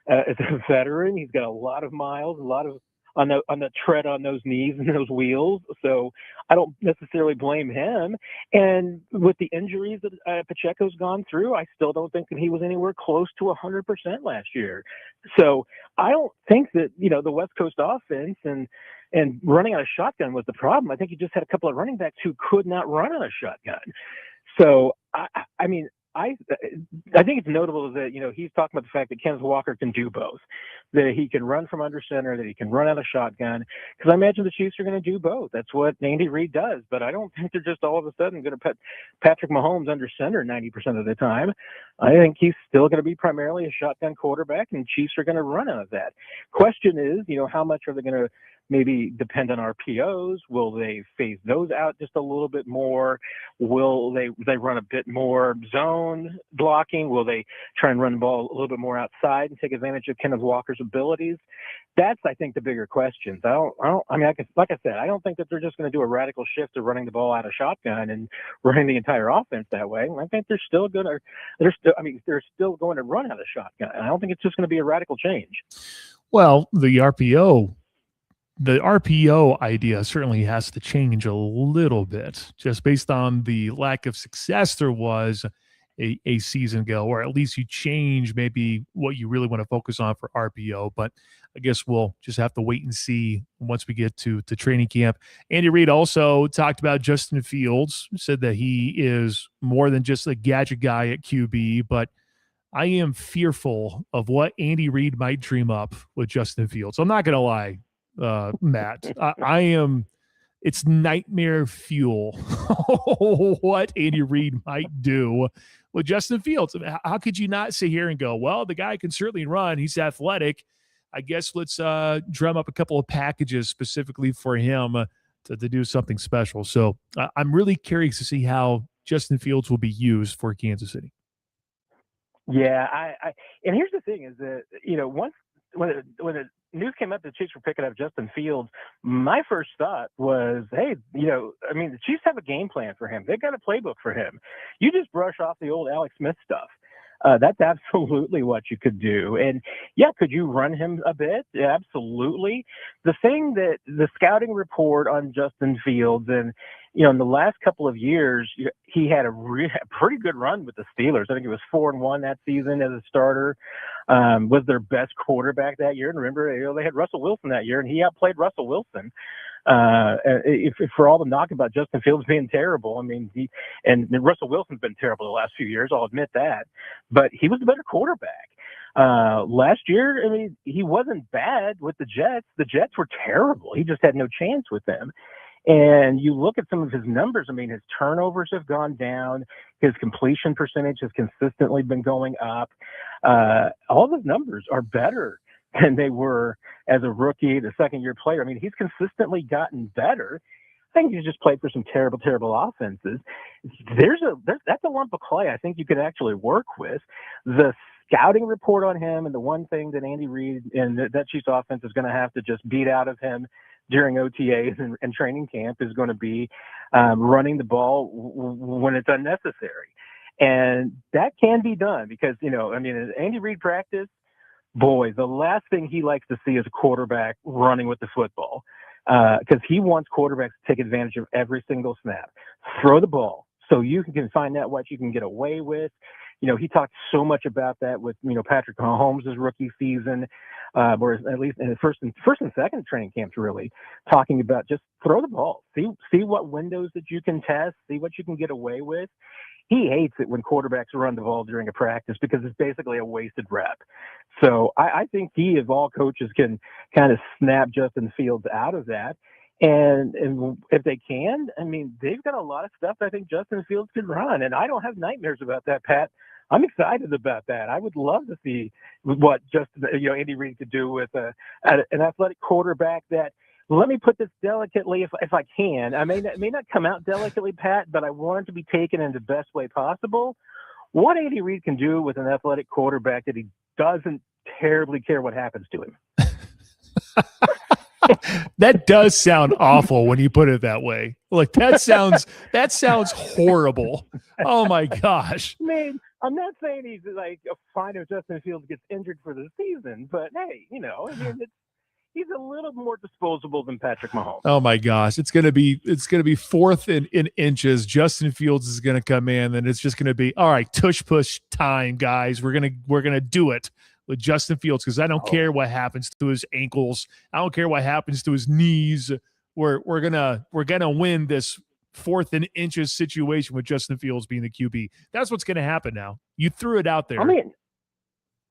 a veteran. He's got a lot of miles, a lot of on the tread on those knees and those wheels. So I don't necessarily blame him. And with the injuries that Pacheco's gone through, I still don't think that he was anywhere close to 100% last year. So I don't think that, the West Coast offense and running out of shotgun was the problem. I think you just had a couple of running backs who could not run on a shotgun. So, I mean, I think it's notable that, he's talking about the fact that Kenneth Walker can do both, that he can run from under center, that he can run out of shotgun, because I imagine the Chiefs are going to do both. That's what Andy Reid does, but I don't think they're just all of a sudden going to put Patrick Mahomes under center 90% of the time. I think he's still going to be primarily a shotgun quarterback, and Chiefs are going to run out of that. Question is, how much are they going to maybe depend on RPOs? Will they phase those out just a little bit more? Will they run a bit more zone blocking? Will they try and run the ball a little bit more outside and take advantage of Kenneth Walker's abilities? That's, I think, the bigger questions. Like I said, I don't think that they're just going to do a radical shift to running the ball out of shotgun and running the entire offense that way. I think they're still going to run out of shotgun. I don't think it's just going to be a radical change. Well, the RPO idea certainly has to change a little bit, just based on the lack of success there was a season ago, or at least you change maybe what you really want to focus on for RPO. But I guess we'll just have to wait and see once we get to training camp. Andy Reid also talked about Justin Fields, said that he is more than just a gadget guy at QB, but I am fearful of what Andy Reid might dream up with Justin Fields. I'm not going to lie, Matt. I am. It's nightmare fuel what Andy Reid might do with Justin Fields. I mean, how could you not sit here and go, well, the guy can certainly run. He's athletic. I guess let's drum up a couple of packages specifically for him to do something special. So I'm really curious to see how Justin Fields will be used for Kansas City. Yeah, and here's the thing is that, once when the news came up the Chiefs were picking up Justin Fields, my first thought was, hey, the Chiefs have a game plan for him. They've got a playbook for him. You just brush off the old Alex Smith stuff. That's absolutely what you could do. And yeah, could you run him a bit? Yeah, absolutely. The thing that the scouting report on Justin Fields, and in the last couple of years, he had a pretty good run with the Steelers. I think it was 4-1 that season as a starter. Was their best quarterback that year. And remember, they had Russell Wilson that year, and he outplayed Russell Wilson. If for all the knock about Justin Fields being terrible, and Russell Wilson's been terrible the last few years, I'll admit that, but he was the better quarterback. Last year, he wasn't bad with the Jets. The Jets were terrible. He just had no chance with them. And you look at some of his numbers, his turnovers have gone down. His completion percentage has consistently been going up. All those numbers are better than they were as a rookie, the second-year player. He's consistently gotten better. I think he's just played for some terrible, terrible offenses. That's a lump of clay I think you could actually work with. The scouting report on him, and the one thing that Andy Reid and that Chiefs offense is going to have to just beat out of him during OTAs and training camp is going to be running the ball when it's unnecessary. And that can be done because, Andy Reid practice, boy, the last thing he likes to see is a quarterback running with the football because he wants quarterbacks to take advantage of every single snap. Throw the ball so you can find out what you can get away with. He talked so much about that with, Patrick Mahomes' rookie season, or at least in the first and second training camps, really talking about just throw the ball, see what windows that you can test, see what you can get away with. He hates it when quarterbacks run the ball during a practice because it's basically a wasted rep. So I think he, of all coaches, can kind of snap Justin Fields out of that. And if they can, they've got a lot of stuff I think Justin Fields can run. And I don't have nightmares about that, Pat. I'm excited about that. I would love to see what Andy Reid could do with an athletic quarterback that, let me put this delicately if I can. It may not come out delicately, Pat, but I want it to be taken in the best way possible. What Andy Reid can do with an athletic quarterback that he doesn't terribly care what happens to him. That does sound awful when you put it that way. Like that sounds horrible. Oh my gosh. I'm not saying he's like fine if Justin Fields gets injured for the season, but hey, he's a little more disposable than Patrick Mahomes. Oh my gosh, it's gonna be fourth in inches. Justin Fields is gonna come in, and it's just gonna be all right. Tush push time, guys. We're gonna do it with Justin Fields because I don't care what happens to his ankles. I don't care what happens to his knees. We're gonna win this fourth and inches situation with Justin Fields being the QB. That's what's gonna happen now. You threw it out there.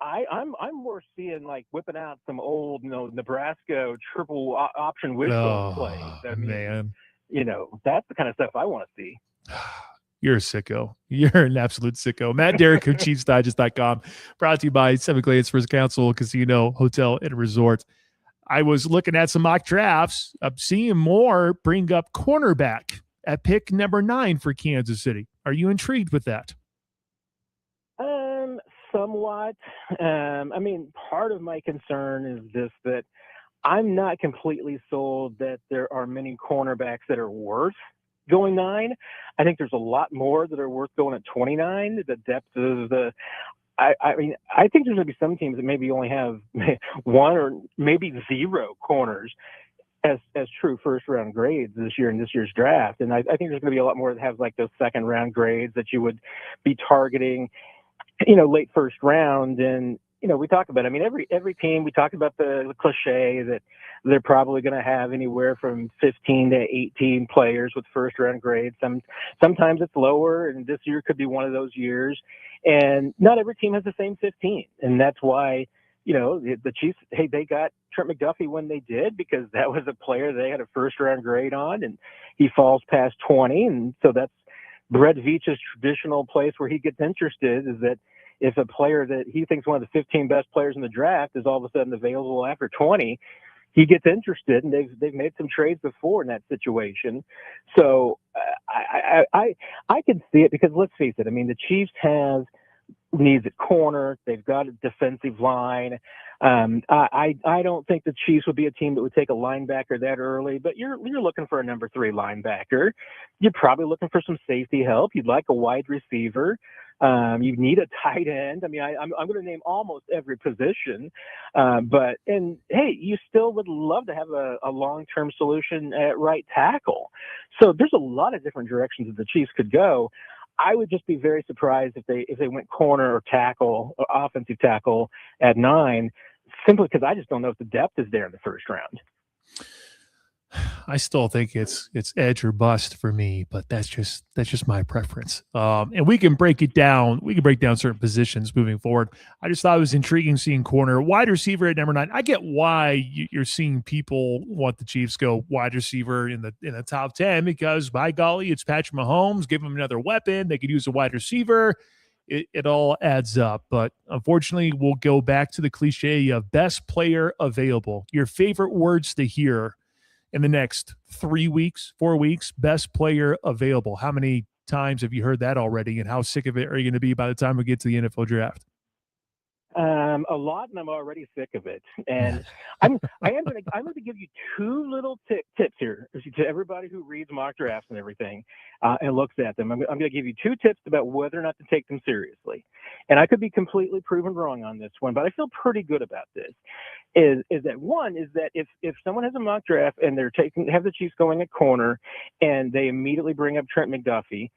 I'm more seeing like whipping out some old, Nebraska triple option wishbone plays. Man, that's the kind of stuff I want to see. You're a sicko. You're an absolute sicko. Matt Derrick of ChiefsDigest.com, brought to you by Seven Glades First Council Casino, Hotel, and Resort. I was looking at some mock drafts. I'm seeing more bring up cornerback at pick number 9 for Kansas City. Are you intrigued with that? Somewhat. I mean, part of my concern is this, that I'm not completely sold that there are many cornerbacks that are worth going 9. I think there's a lot more that are worth going at 29. The depth of the I mean, I think there's going to be some teams that maybe only have 1 or maybe 0 corners as true first round grades this year in this year's draft. And I think there's going to be a lot more that have like those second round grades that you would be targeting, late first round. And, we talk about, I mean, every team, we talk about the cliche that they're probably going to have anywhere from 15 to 18 players with first round grades. Sometimes it's lower, and this year could be one of those years. And not every team has the same 15. And that's why, the Chiefs, hey, they got Trent McDuffie when they did, because that was a player they had a first round grade on, and he falls past 20. And so that's Brett Veach's traditional place where he gets interested, is that if a player that he thinks one of the 15 best players in the draft is all of a sudden available after 20, he gets interested, and they've made some trades before in that situation. So I can see it, because let's face it, I mean, the Chiefs have needs at corner. They've got a defensive line. I don't think the Chiefs would be a team that would take a linebacker that early, but you're looking for a number 3 linebacker. You're probably looking for some safety help. You'd like a wide receiver. You need a tight end. I mean, I'm going to name almost every position, but hey, you still would love to have a long-term solution at right tackle. So there's a lot of different directions that the Chiefs could go. I would just be very surprised if they went corner or tackle or offensive tackle at 9, simply because I just don't know if the depth is there in the first round. I still think it's edge or bust for me, but that's just my preference. And we can break it down. We can break down certain positions moving forward. I just thought it was intriguing seeing corner, wide receiver at number 9. I get why you're seeing people want the Chiefs go wide receiver in the top 10, because by golly, it's Patrick Mahomes. Give him another weapon. They could use a wide receiver. It all adds up. But unfortunately, we'll go back to the cliche of best player available. Your favorite words to hear in the next 3 weeks, 4 weeks, best player available. How many times have you heard that already, and how sick of it are you going to be by the time we get to the NFL draft? A lot, and I'm already sick of it. And I'm going to give you 2 little tips here to everybody who reads mock drafts and everything and looks at them. I'm going to give you 2 tips about whether or not to take them seriously. And I could be completely proven wrong on this one, but I feel pretty good about this. Is that one is that if someone has a mock draft and they're have the Chiefs going at corner and they immediately bring up Trent McDuffie,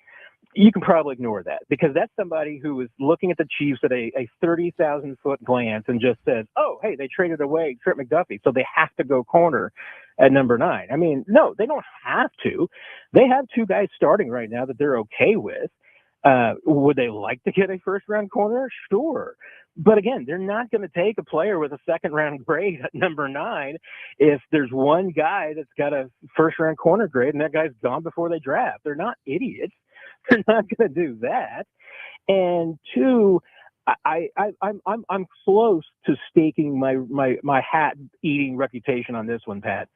you can probably ignore that, because that's somebody who is looking at the Chiefs at a 30,000-foot glance and just says, oh, hey, they traded away Trent McDuffie, so they have to go corner at number 9. I mean, no, they don't have to. They have 2 guys starting right now that they're okay with. Would they like to get a first-round corner? Sure. But again, they're not going to take a player with a second-round grade at number 9 if there's one guy that's got a first-round corner grade and that guy's gone before they draft. They're not idiots. They're not going to do that. And 2, I'm close to staking my hat-eating reputation on this one, Pat.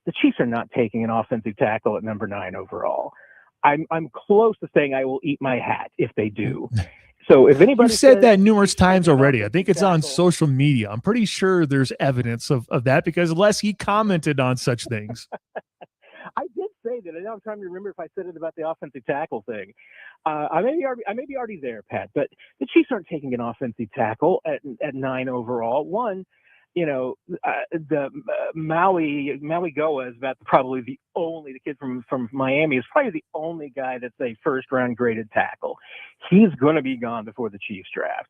The Chiefs are not taking an offensive tackle at number 9 overall. I'm close to saying I will eat my hat if they do. So if anybody you said that numerous times already. I think it's on social media. I'm pretty sure there's evidence of that, because Lesky commented on such things. I did say that. I know I'm trying to remember if I said it about the offensive tackle thing. I may be already there, Pat, but the Chiefs aren't taking an offensive tackle at 9 overall. One, the Maui Goa is probably the kid from Miami is probably the only guy that's a first round graded tackle. He's going to be gone before the Chiefs draft.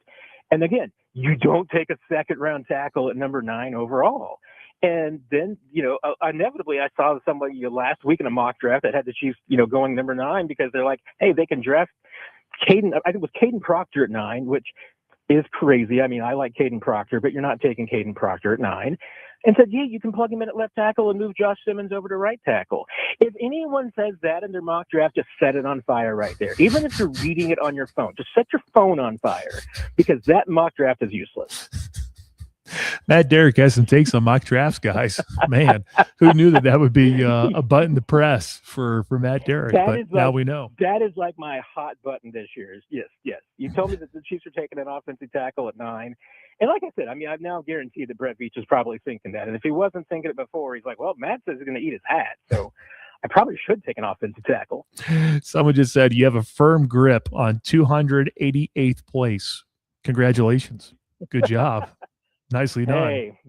And again, you don't take a second round tackle at number 9 overall. And then, inevitably I saw somebody last week in a mock draft that had the Chiefs, going number 9, because they're like, hey, they can draft Caden. I think it was Caden Proctor at 9, which is crazy. I mean, I like Caden Proctor, but you're not taking Caden Proctor at 9. And said, yeah, you can plug him in at left tackle and move Josh Simmons over to right tackle. If anyone says that in their mock draft, just set it on fire right there. Even if you're reading it on your phone, just set your phone on fire, because that mock draft is useless. Matt Derrick has some takes on mock drafts, guys. Man, who knew that would be a button to press for Matt Derrick? Now we know. That is like my hot button this year. Yes. You told me that the Chiefs are taking an offensive tackle at 9. And like I said, I mean, I've now guaranteed that Brett Veach is probably thinking that. And if he wasn't thinking it before, he's like, well, Matt says he's going to eat his hat. So I probably should take an offensive tackle. Someone just said you have a firm grip on 288th place. Congratulations. Good job. Nicely done. Hey,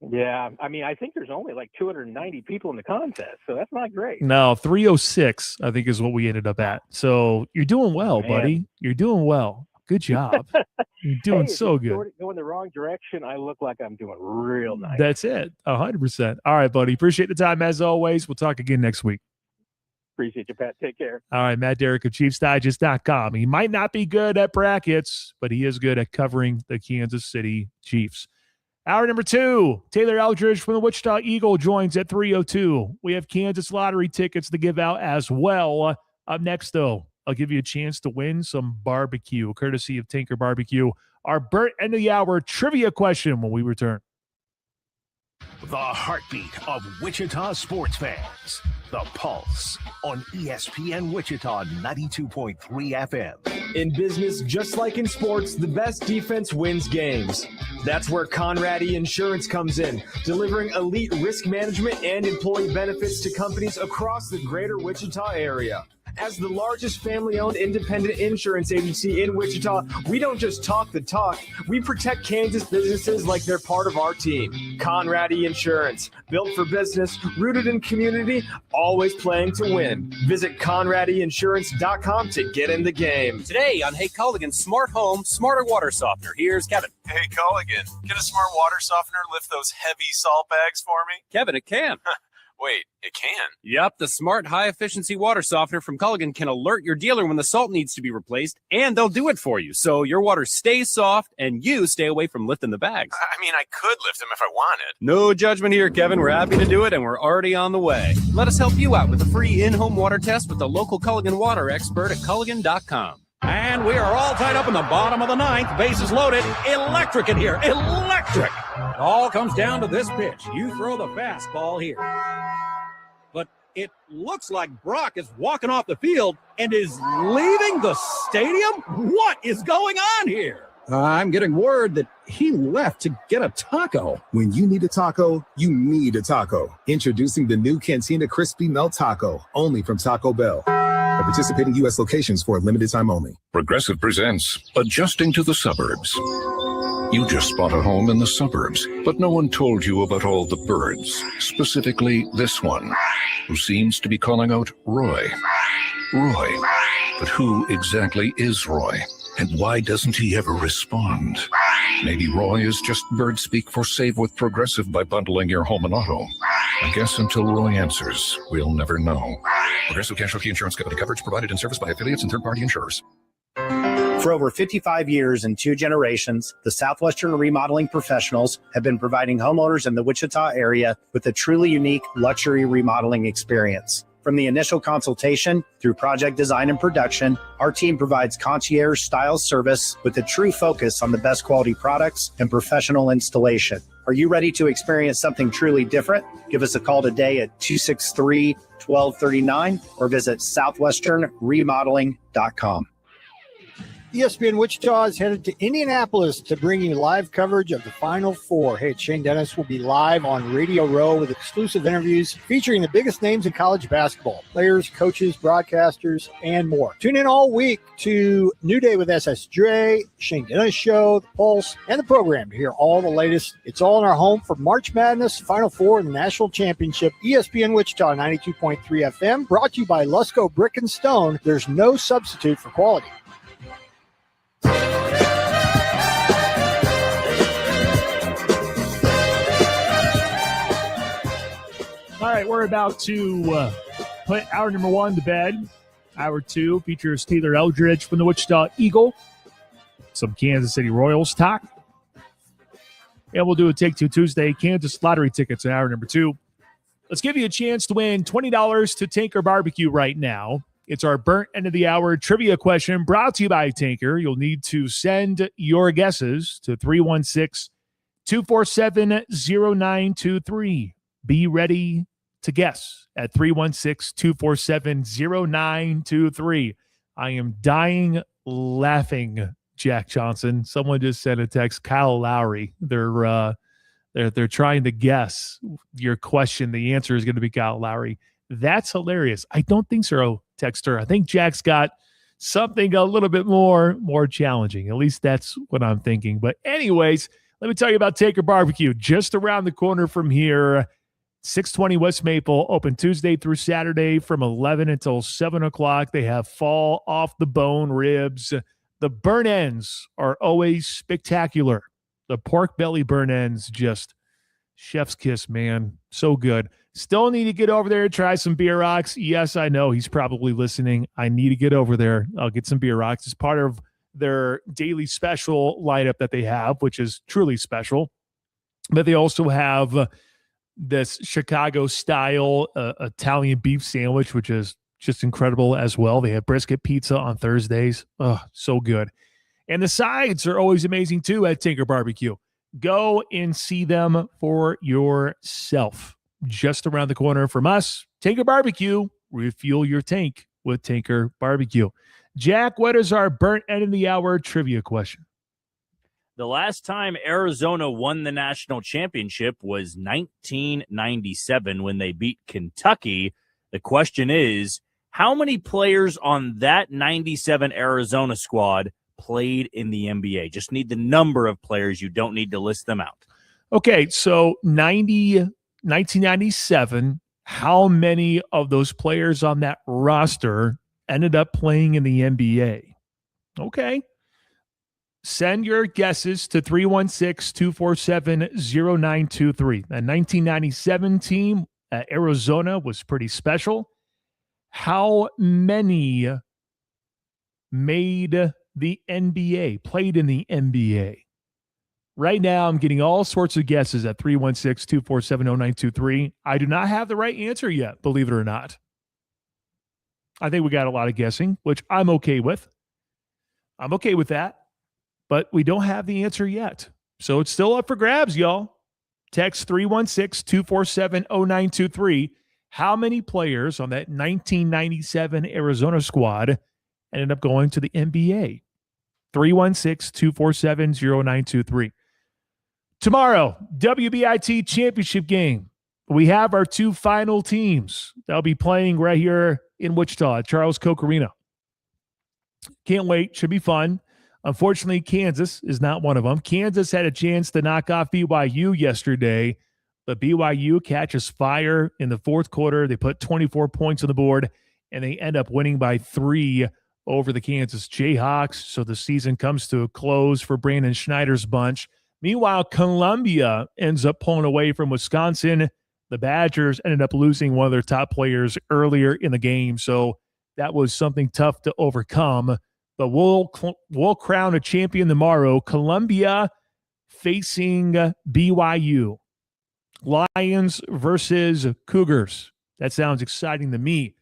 yeah. I mean, I think there's only like 290 people in the contest, so that's not great. No, 306, I think, is what we ended up at. So you're doing well, buddy. You're doing well. Good job. You're doing so good. Going the wrong direction, I look like I'm doing real nice. That's it. 100%. All right, buddy. Appreciate the time as always. We'll talk again next week. Appreciate you, Pat. Take care. All right, Matt Derrick of ChiefsDigest.com. He might not be good at brackets, but he is good at covering the Kansas City Chiefs. Hour number 2, Taylor Eldridge from the Wichita Eagle joins at 3:02. We have Kansas lottery tickets to give out as well. Up next, though, I'll give you a chance to win some barbecue, courtesy of Tinker Barbecue. Our burnt end of the hour trivia question when we return. The heartbeat of Wichita sports fans. The Pulse on ESPN Wichita 92.3 FM. In business, just like in sports, the best defense wins games. That's where Conradi Insurance comes in, delivering elite risk management and employee benefits to companies across the greater Wichita area. As the largest family-owned independent insurance agency in Wichita, we don't just talk the talk, we protect Kansas businesses like they're part of our team. Conradi Insurance, built for business, rooted in community, always playing to win. Visit ConradiInsurance.com to get in the game. Today on Hey Culligan Smart Home, Smarter Water Softener, here's Kevin. Hey, Culligan, can a smart water softener lift those heavy salt bags for me? Kevin, it can. Wait, it can? Yep, the smart high-efficiency water softener from Culligan can alert your dealer when the salt needs to be replaced, and they'll do it for you, so your water stays soft and you stay away from lifting the bags. I mean, I could lift them if I wanted. No judgment here, Kevin. We're happy to do it, and we're already on the way. Let us help you out with a free in-home water test with the local Culligan water expert at Culligan.com. And we are all tied up in the bottom of the 9th. Bases loaded. Electric in here. Electric. It all comes down to this pitch. You throw the fastball here. But it looks like Brock is walking off the field and is leaving the stadium. What is going on here? I'm getting word that he left to get a taco. When you need a taco, you need a taco. Introducing the new Cantina Crispy Melt Taco, only from Taco Bell. At participating U.S. locations for a limited time only. Progressive presents Adjusting to the Suburbs. You just bought a home in the suburbs, but no one told you about all the birds, specifically this one, who seems to be calling out Roy. Roy. But who exactly is Roy? And why doesn't he ever respond? Maybe Roy is just bird speak for save with Progressive by bundling your home and auto. I guess until Roy answers, we'll never know. Progressive Casualty Insurance Company, coverage provided in service by affiliates and third-party insurers. For over 55 years and 2 generations, the Southwestern Remodeling Professionals have been providing homeowners in the Wichita area with a truly unique luxury remodeling experience. From the initial consultation through project design and production, our team provides concierge-style service with a true focus on the best quality products and professional installation. Are you ready to experience something truly different? Give us a call today at 263-1239 or visit southwesternremodeling.com. ESPN Wichita is headed to Indianapolis to bring you live coverage of the Final Four. Hey, Shane Dennis will be live on Radio Row with exclusive interviews featuring the biggest names in college basketball, players, coaches, broadcasters, and more. Tune in all week to New Day with SSJ, Shane Dennis Show, The Pulse, and the program to hear all the latest. It's all in our home for March Madness, Final Four, and the National Championship. ESPN Wichita 92.3 FM, brought to you by Lusco Brick and Stone. There's no substitute for quality. All right, we're about to put hour number 1 to bed. Hour 2 features Taylor Eldridge from the Wichita Eagle, some Kansas City Royals talk, and we'll do a Take Two Tuesday Kansas lottery tickets in hour number 2. Let's give you a chance to win $20 to Tinker Barbecue right now. It's our burnt end of the hour trivia question brought to you by Tinker. You'll need to send your guesses to 247-0923. Be ready to guess at 316-247-0923. I am dying laughing, Jack Johnson. Someone just sent a text, Kyle Lowry. They're trying to guess your question. The answer is going to be Kyle Lowry. That's hilarious. I don't think so, Texter. I think Jack's got something a little bit more challenging. At least that's what I'm thinking. But anyways, let me tell you about Taker Barbecue. Just around the corner from here, 620 West Maple, open Tuesday through Saturday from 11 until 7 o'clock. They have fall off the bone ribs. The burn ends are always spectacular. The pork belly burn ends, just chef's kiss, man. So good. Still need to get over there and try some beer rocks. Yes, I know he's probably listening. I need to get over there. I'll get some beer rocks. It's part of their daily special lineup that they have, which is truly special. But they also have this Chicago-style Italian beef sandwich, which is just incredible as well. They have brisket pizza on Thursdays. Oh, so good. And the sides are always amazing, too, at Tinker Barbecue. Go and see them for yourself. Just around the corner from us, Tinker Barbecue. Refuel your tank with Tinker Barbecue. Jack, what is our burnt end of the hour trivia question? The last time Arizona won the national championship was 1997 when they beat Kentucky. The question is, how many players on that 97 Arizona squad played in the NBA? Just need the number of players. You don't need to list them out. Okay, so 1997, how many of those players on that roster ended up playing in the NBA? Okay. Send your guesses to 316-247-0923. The 1997 team at Arizona was pretty special. How many made the NBA, played in the NBA? Right now, I'm getting all sorts of guesses at 316-247-0923. I do not have the right answer yet, believe it or not. I think we got a lot of guessing, which I'm okay with. I'm okay with that. But we don't have the answer yet. So it's still up for grabs, y'all. Text 316-247-0923. How many players on that 1997 Arizona squad ended up going to the NBA? 316-247-0923. Tomorrow, WBIT championship game. We have our two final teams. They'll be playing right here in Wichita at Charles Koch Arena. Can't wait. Should be fun. Unfortunately, Kansas is not one of them. Kansas had a chance to knock off BYU yesterday, but BYU catches fire in the fourth quarter. They put 24 points on the board, and they end up winning by 3 over the Kansas Jayhawks. So the season comes to a close for Brandon Schneider's bunch. Meanwhile, Columbia ends up pulling away from Wisconsin. The Badgers ended up losing one of their top players earlier in the game, so that was something tough to overcome. But we'll crown a champion tomorrow. Columbia facing BYU. Lions versus Cougars. That sounds exciting to me.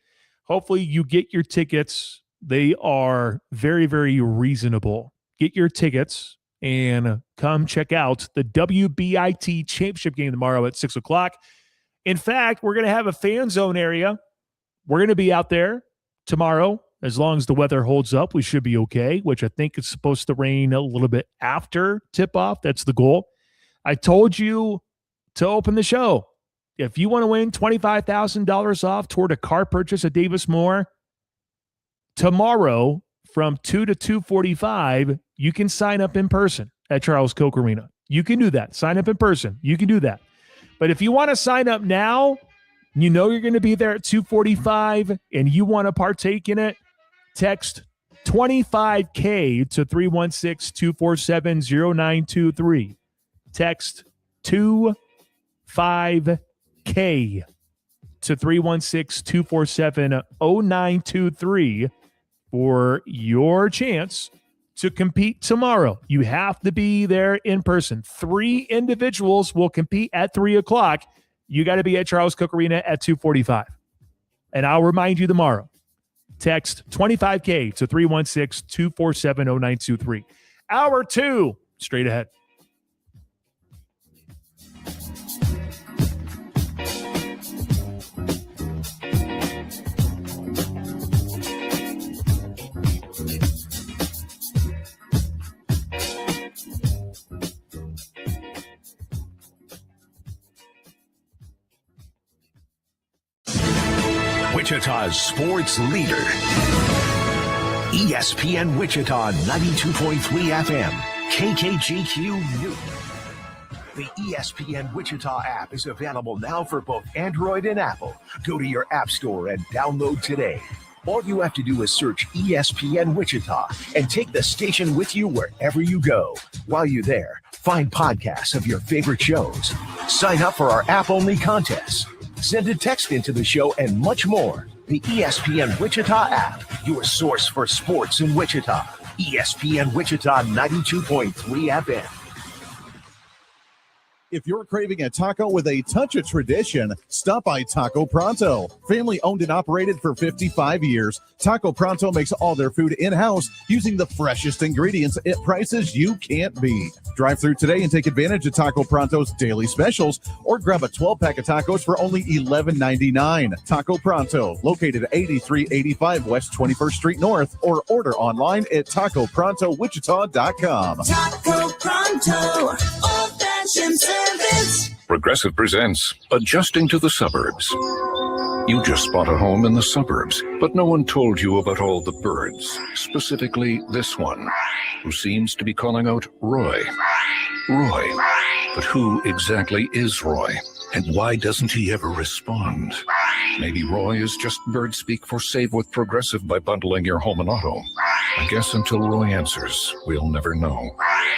Hopefully you get your tickets. They are very, very reasonable. Get your tickets and come check out the WBIT championship game tomorrow at 6 o'clock. In fact, we're going to have a fan zone area. We're going to be out there tomorrow. As long as the weather holds up, we should be okay, which I think is supposed to rain a little bit after tip-off. That's the goal. I told you to open the show. If you want to win $25,000 off toward a car purchase at Davis Moore, tomorrow from 2 to 2:45, you can sign up in person at Charles Koch Arena. You can do that. Sign up in person. You can do that. But if you want to sign up now, you know you're going to be there at 2:45 and you want to partake in it, text 25K to 316-247-0923. Text 25K to 316-247-0923 for your chance to compete tomorrow. You have to be there in person. 3 individuals will compete at 3 o'clock. You got to be at Charles Koch Arena at 2:45. And I'll remind you tomorrow. Text 25K to 316-247-0923. Hour 2, straight ahead. Wichita's sports leader. ESPN Wichita 92.3 FM, KKGQ News. The ESPN Wichita app is available now for both Android and Apple. Go to your app store and download today. All you have to do is search ESPN Wichita and take the station with you wherever you go. While you're there, find podcasts of your favorite shows. Sign up for our app-only contests. Send a text into the show and much more. The ESPN Wichita app, your source for sports in Wichita. ESPN Wichita 92.3 FM. If you're craving a taco with a touch of tradition, stop by Taco Pronto. Family owned and operated for 55 years, Taco Pronto makes all their food in-house using the freshest ingredients at prices you can't beat. Drive through today and take advantage of Taco Pronto's daily specials or grab a 12-pack of tacos for only $11.99. Taco Pronto, located at 8385 West 21st Street North, or order online at TacoProntoWichita.com. Taco Pronto, old-fashioned service. Progressive presents Adjusting to the Suburbs. You just bought a home in the suburbs, but no one told you about all the birds, specifically this one, who seems to be calling out Roy. Roy. But who exactly is Roy? And why doesn't he ever respond? Maybe Roy is just bird speak for save with Progressive by bundling your home and auto. I guess until Roy answers, we'll never know.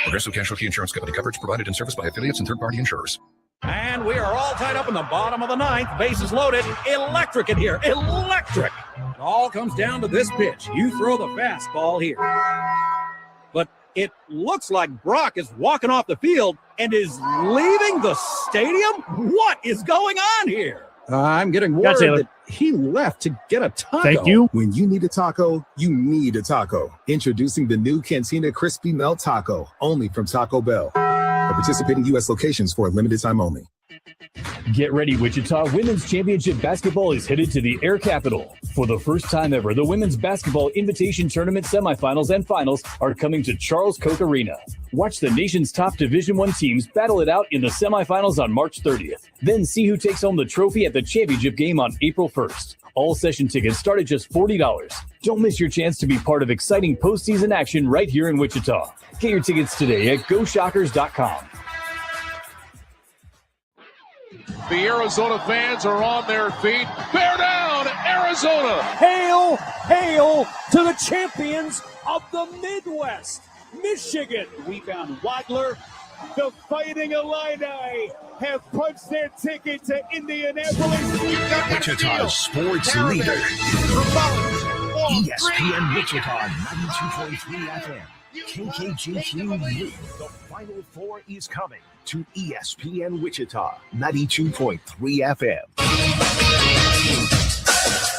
Progressive Casualty Insurance Company. Coverage provided in service by affiliates and third-party insurers. And we are all tied up in the bottom of the ninth. Bases loaded. Electric in here. Electric. It all comes down to this pitch. You throw the fastball here. But it looks like Brock is walking off the field and is leaving the stadium. What is going on here? I'm getting word that he left to get a taco. Thank you. When you need a taco, you need a taco. Introducing the new Cantina Crispy Melt Taco, only from Taco Bell. At participating U.S. locations for a limited time only. Get ready, Wichita. Women's Championship Basketball is headed to the Air Capital. For the first time ever, the Women's Basketball Invitation Tournament semifinals and finals are coming to Charles Koch Arena. Watch the nation's top Division I teams battle it out in the semifinals on March 30th. Then see who takes home the trophy at the championship game on April 1st. All session tickets start at just $40. Don't miss your chance to be part of exciting postseason action right here in Wichita. Get your tickets today at GoShockers.com. The Arizona fans are on their feet. Bear down, Arizona! Hail, hail to the champions of the Midwest, Michigan. Rebound Wadler. The Fighting Illini have punched their ticket to Indianapolis. Wichita's sports leader. ESPN Wichita 92.3 FM. KKGQ News. The Final Four is coming to ESPN Wichita 92.3 FM.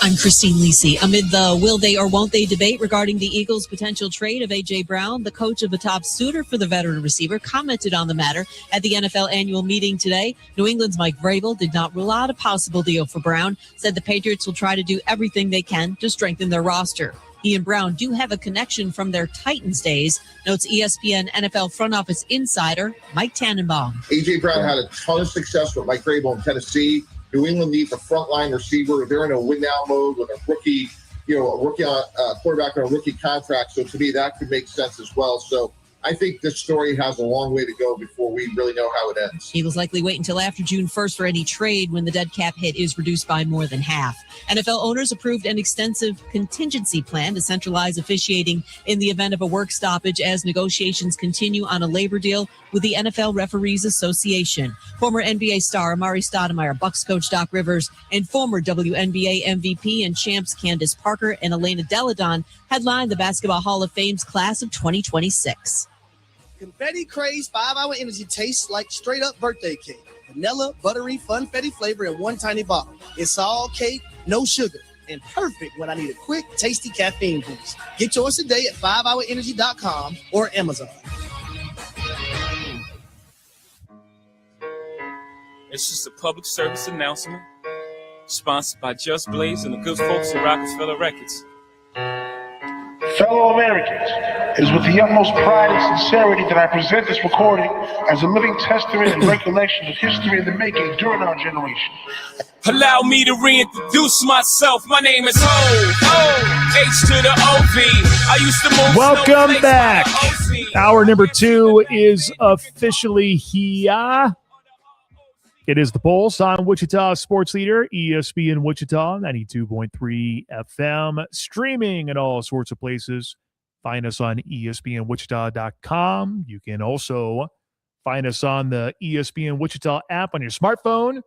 I'm Christine Lisi. Amid the will they or won't they debate regarding the Eagles' potential trade of A.J. Brown, the coach of the top suitor for the veteran receiver commented on the matter at the NFL annual meeting today. New England's Mike Vrabel did not rule out a possible deal for Brown, said the Patriots will try to do everything they can to strengthen their roster. He and Brown do have a connection from their Titans days, notes ESPN NFL front office insider Mike Tannenbaum. A.J. Brown had a ton of success with Mike Vrabel in Tennessee. New England needs a frontline receiver. They're in a win-now mode with a rookie, quarterback on a rookie contract. So to me, that could make sense as well. So I think this story has a long way to go before we really know how it ends. Eagles likely wait until after June 1st for any trade when the dead cap hit is reduced by more than half. NFL owners approved an extensive contingency plan to centralize officiating in the event of a work stoppage as negotiations continue on a labor deal with the NFL Referees Association. Former NBA star Amari Stoudemire, Bucks coach Doc Rivers, and former WNBA MVP and champs Candace Parker and Elena Delle Donne headlined the Basketball Hall of Fame's class of 2026. Confetti Craze 5-Hour Energy tastes like straight up birthday cake. Vanilla, buttery, funfetti flavor in one tiny bottle. It's all cake, no sugar, and perfect when I need a quick, tasty caffeine boost. Get yours today at 5hourenergy.com or Amazon. It's just a public service announcement sponsored by Just Blaze and the good folks at Rockefeller Records. Fellow Americans, it is with the utmost pride and sincerity that I present this recording as a living testament and recollection of history in the making during our generation. Allow me to reintroduce myself. My name is Ho, H to the O-V. I used to move. Welcome back. Hour number 2 is officially here. It is the Pulse on Wichita Sports Leader, ESPN Wichita, 92.3 FM, streaming in all sorts of places. Find us on ESPNWichita.com. You can also find us on the ESPN Wichita app on your smartphone.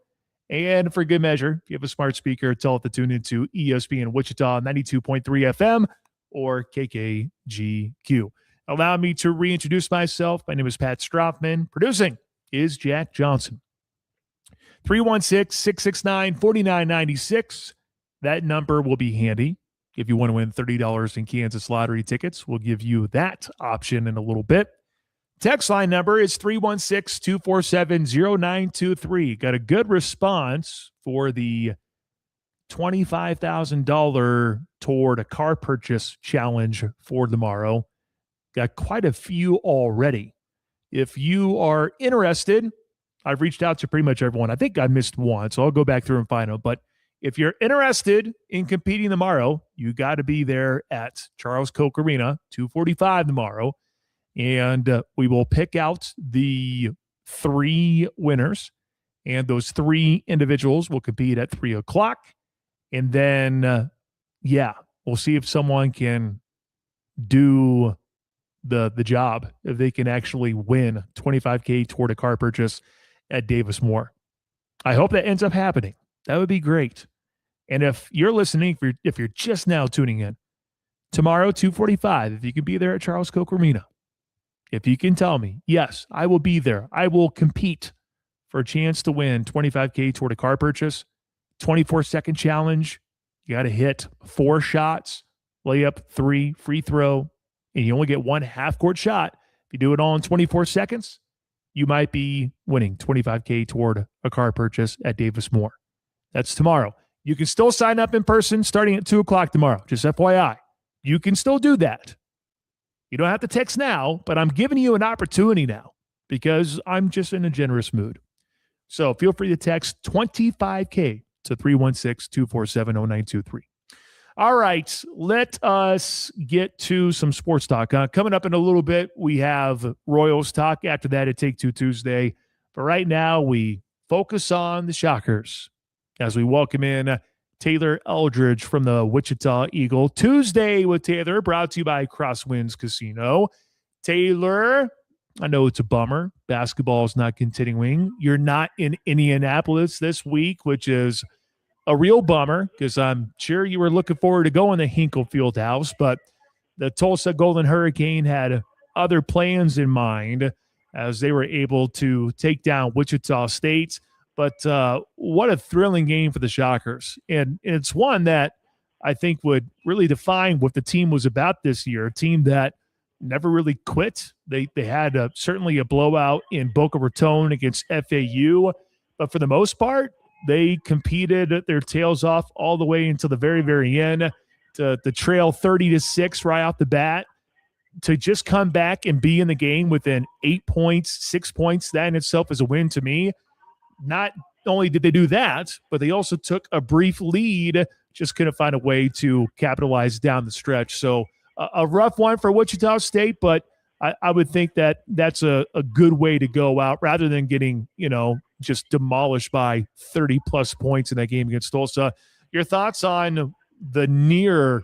And for good measure, if you have a smart speaker, tell it to tune into ESPN Wichita, 92.3 FM or KKGQ. Allow me to reintroduce myself. My name is Pat Strathman. Producing is Jack Johnson. 316-669-4996. That number will be handy. If you want to win $30 in Kansas lottery tickets, we'll give you that option in a little bit. Text line number is 316-247-0923. Got a good response for the $25,000 toward a car purchase challenge for tomorrow. Got quite a few already. If you are interested, I've reached out to pretty much everyone. I think I missed one, so I'll go back through and find them. But if you're interested in competing tomorrow, you got to be there at Charles Koch Arena, 2:45 tomorrow. And we will pick out the 3 winners. And those 3 individuals will compete at 3 o'clock. And then, we'll see if someone can do the job, if they can actually win $25K toward a car purchase at Davis Moore. I hope that ends up happening. That would be great. And if you're listening, if you're just now tuning in, tomorrow, 2:45, if you can be there at Charles Koch Arena, if you can tell me, yes, I will be there. I will compete for a chance to win $25K toward a car purchase, 24-second challenge. You got to hit 4 shots, layup, 3, free throw, and you only get 1 half-court shot. If you do it all in 24 seconds, you might be winning $25K toward a car purchase at Davis Moore. That's tomorrow. You can still sign up in person starting at 2 o'clock tomorrow. Just FYI. You can still do that. You don't have to text now, but I'm giving you an opportunity now because I'm just in a generous mood. So feel free to text 25K to 316-247-0923. All right, let us get to some sports talk. Coming up in a little bit, we have Royals talk. After that, at Take Two Tuesday. But right now, we focus on the Shockers as we welcome in Taylor Eldridge from the Wichita Eagle. Tuesday with Taylor, brought to you by Crosswinds Casino. Taylor, I know it's a bummer. Basketball is not continuing. You're not in Indianapolis this week, which is a real bummer because I'm sure you were looking forward to going to Hinkle Fieldhouse, but the Tulsa Golden Hurricane had other plans in mind as they were able to take down Wichita State. But what a thrilling game for the Shockers. And it's one that I think would really define what the team was about this year, a team that never really quit. They had certainly a blowout in Boca Raton against FAU, but for the most part, they competed their tails off all the way until the very, very end to trail 30-6 right off the bat, to just come back and be in the game within 8 points, 6 points. That in itself is a win to me. Not only did they do that, but they also took a brief lead, just couldn't find a way to capitalize down the stretch. So a rough one for Wichita State, but I would think that that's a good way to go out rather than getting, just demolished by 30-plus points in that game against Tulsa. Your thoughts on the near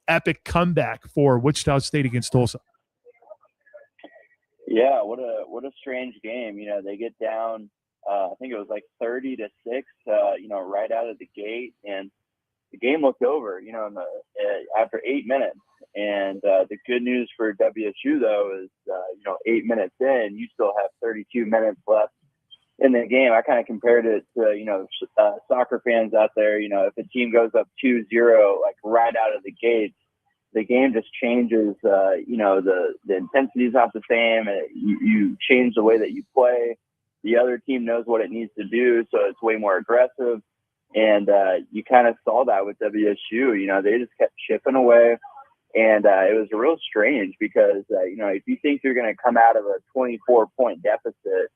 epic comeback for Wichita State against Tulsa? Yeah, what a strange game. They get down, I think it was like 30-6, right out of the gate, and the game looked over, after 8 minutes. And the good news for WSU, though, is, 8 minutes in, you still have 32 minutes left in the game. I kind of compared it to, soccer fans out there, if a team goes up 2-0, like right out of the gate, the game just changes, the intensity is not the same. You change the way that you play. The other team knows what it needs to do, so it's way more aggressive. And you kind of saw that with WSU. They just kept chipping away. And it was real strange because, if you think you're going to come out of a 24-point deficit,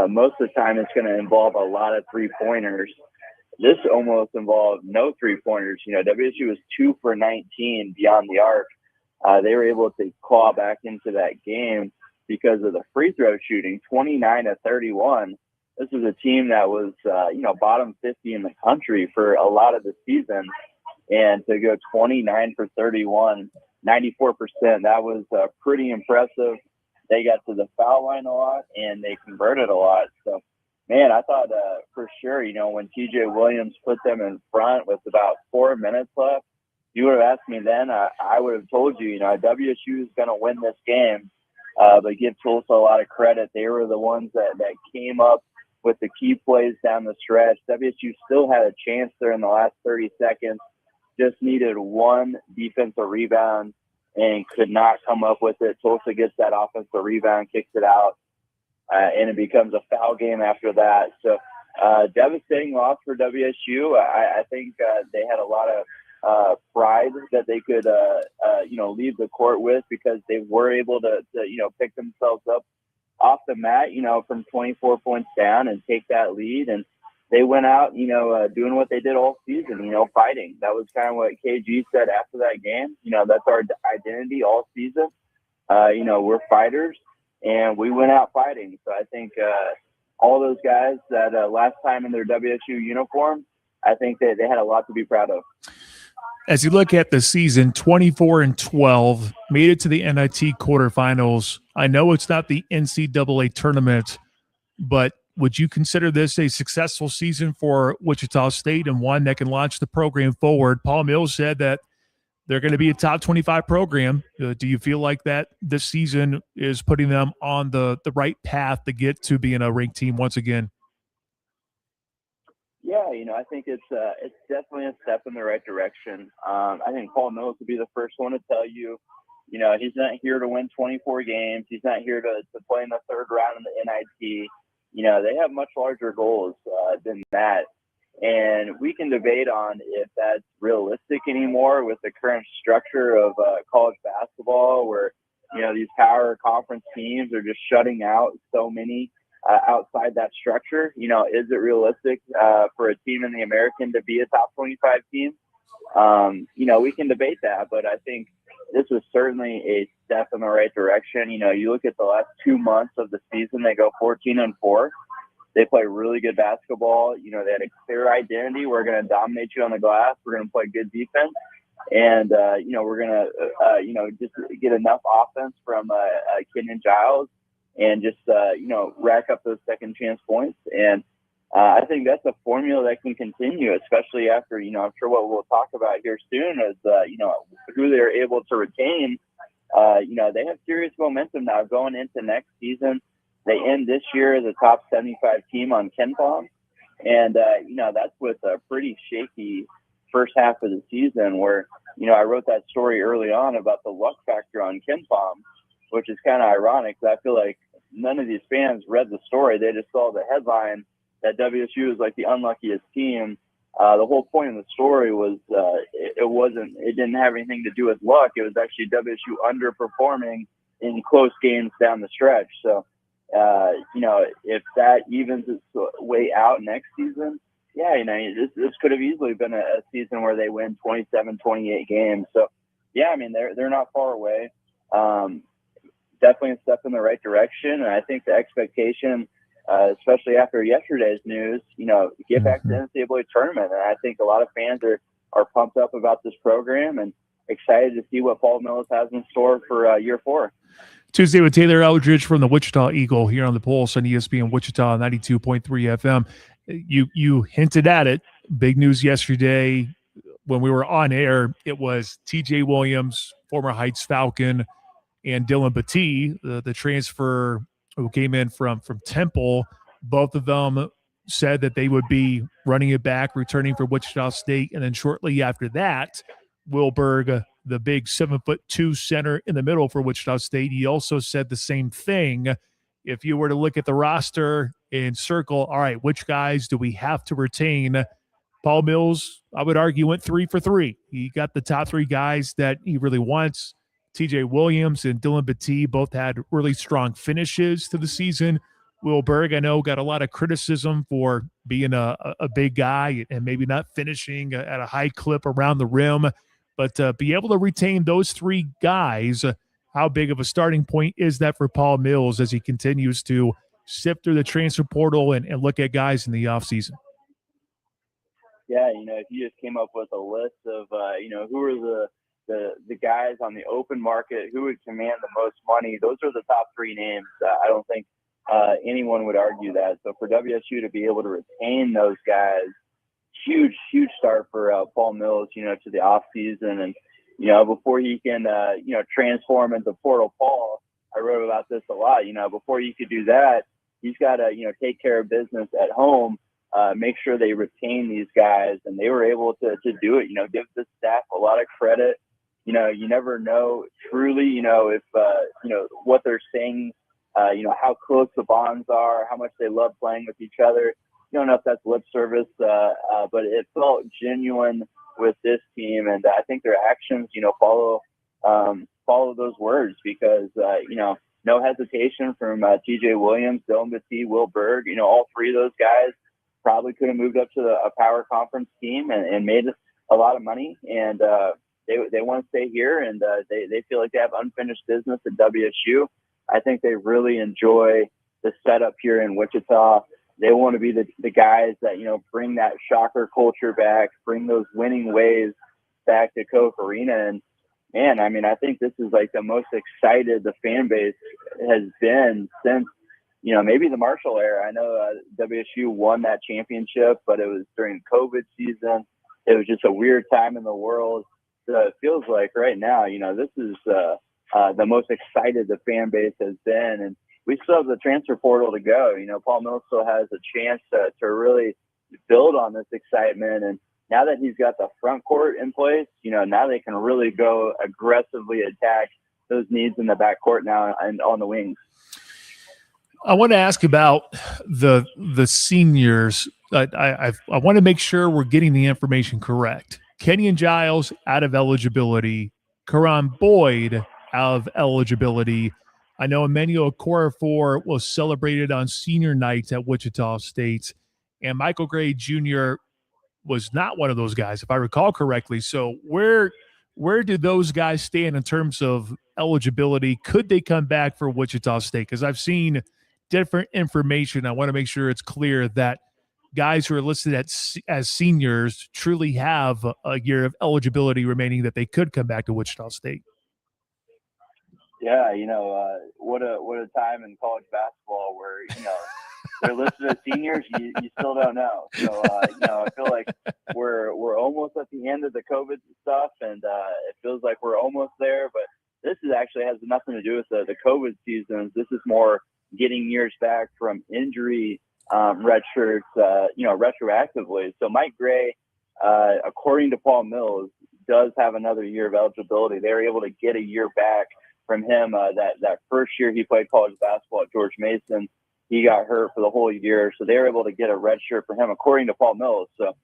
most of the time it's going to involve a lot of three-pointers. this almost involved no three-pointers. WSU was 2 for 19 beyond the arc. They were able to claw back into that game because of the free throw shooting, 29-31. This was a team that was, bottom 50 in the country for a lot of the season. And to go 29 for 31, 94%, that was pretty impressive. They got to the foul line a lot, and they converted a lot. So, man, I thought for sure, when TJ Williams put them in front with about 4 minutes left, you would have asked me then, I would have told you, WSU is going to win this game. But give Tulsa a lot of credit. They were the ones that came up with the key plays down the stretch. WSU still had a chance there in the last 30 seconds, just needed one defensive rebound and could not come up with it. Tulsa gets that offensive rebound, kicks it out, and it becomes a foul game after that. So devastating loss for WSU. I think they had a lot of pride that they could, leave the court with, because they were able to pick themselves up off the mat, from 24 points down and take that lead. And they went out, doing what they did all season, fighting. That was kind of what KG said after that game. That's our identity all season. We're fighters, and we went out fighting. So I think all those guys that last time in their WSU uniform, I think they had a lot to be proud of. As you look at the season, 24-12, made it to the NIT quarterfinals. I know it's not the NCAA tournament, but would you consider this a successful season for Wichita State and one that can launch the program forward? Paul Mills said that they're going to be a top 25 program. Do you feel like that this season is putting them on the right path to get to being a ranked team once again? Yeah, I think it's definitely a step in the right direction. I think Paul Mills would be the first one to tell you, he's not here to win 24 games. He's not here to play in the third round in the NIT. They have much larger goals than that. And we can debate on if that's realistic anymore with the current structure of college basketball, where, these power conference teams are just shutting out so many outside that structure. Is it realistic for a team in the American to be a top 25 team? We can debate that, but I think this was certainly a step in the right direction. You look at the last 2 months of the season, they go 14-4. They play really good basketball. They had a clear identity. We're going to dominate you on the glass. We're going to play good defense. And, we're going to, just get enough offense from Kenyon Giles and just, rack up those second chance points. And I think that's a formula that can continue, especially after, I'm sure what we'll talk about here soon is, who they're able to retain. They have serious momentum now going into next season. They end this year as a top 75 team on KenPom. And, that's with a pretty shaky first half of the season where, I wrote that story early on about the luck factor on KenPom, which is kind of ironic. I feel like none of these fans read the story. They just saw the headline that WSU is like the unluckiest team. The whole point of the story was it didn't have anything to do with luck. It was actually WSU underperforming in close games down the stretch. So, if that evens its way out next season, this could have easily been a season where they win 27, 28 games. So, they're not far away. Definitely a step in the right direction. And I think the expectation, especially after yesterday's news, get back to the NCAA tournament. And I think a lot of fans are pumped up about this program and excited to see what Paul Mills has in store for year 4. Tuesday with Taylor Eldridge from the Wichita Eagle here on the Pulse on ESPN Wichita 92.3 FM. You hinted at it. Big news yesterday when we were on air. It was TJ Williams, former Heights Falcon, and Dylan Battie, the transfer who came in from Temple. Both of them said that they would be running it back, returning for Wichita State. And then shortly after that, Wilberg, the big 7'2" center in the middle for Wichita State, he also said the same thing. If you were to look at the roster and circle, all right, which guys do we have to retain? Paul Mills, I would argue, went 3 for 3. He got the top 3 guys that he really wants. TJ Williams and Dylan Battie both had really strong finishes to the season. Will Berg, I know, got a lot of criticism for being a big guy and maybe not finishing at a high clip around the rim. But be able to retain those three guys, how big of a starting point is that for Paul Mills as he continues to sift through the transfer portal and look at guys in the offseason? Yeah, if you just came up with a list of, who are the guys on the open market who would command the most money, those are the top three names. I don't think anyone would argue that. So for WSU to be able to retain those guys, huge start for Paul Mills, to the off season. And, before he can, transform into Portal Paul, I wrote about this a lot, before he could do that, he's got to, take care of business at home, make sure they retain these guys. And they were able to do it, give the staff a lot of credit. You never know truly, if, what they're saying, how close the bonds are, how much they love playing with each other. You don't know if that's lip service, but it felt genuine with this team. And I think their actions, follow those words because, no hesitation from TJ Williams, Dylan Batiste, Will Berg, all three of those guys probably could have moved up to a power conference team and made a lot of money. And they want to stay here and they feel like they have unfinished business at WSU. I think they really enjoy the setup here in Wichita. They want to be the guys that, bring that Shocker culture back, bring those winning ways back to Koch Arena. And, man, I think this is like the most excited the fan base has been since, maybe the Marshall era. I know WSU won that championship, but it was during COVID season. It was just a weird time in the world. So it feels like right now, this is the most excited the fan base has been. And we still have the transfer portal to go. Paul Mills still has a chance to really build on this excitement. And now that he's got the front court in place, now they can really go aggressively attack those needs in the back court now and on the wings. I want to ask about the seniors. I want to make sure we're getting the information correct. Kenyon Giles out of eligibility. Karan Boyd out of eligibility. I know Emmanuel Okorafor was celebrated on senior night at Wichita State, and Michael Gray Jr. was not one of those guys, if I recall correctly. So where do those guys stand in terms of eligibility? Could they come back for Wichita State? Because I've seen different information. I want to make sure it's clear that guys who are listed as seniors truly have a year of eligibility remaining that they could come back to Wichita State. Yeah, what a time in college basketball where, they're listed as seniors, you still don't know. So, I feel like we're almost at the end of the COVID stuff, and it feels like we're almost there. But this actually has nothing to do with the COVID seasons. This is more getting years back from injury redshirts, retroactively. So Mike Gray, according to Paul Mills, does have another year of eligibility. They were able to get a year back from him. That first year he played college basketball at George Mason, he got hurt for the whole year. So they were able to get a red shirt for him, according to Paul Mills. So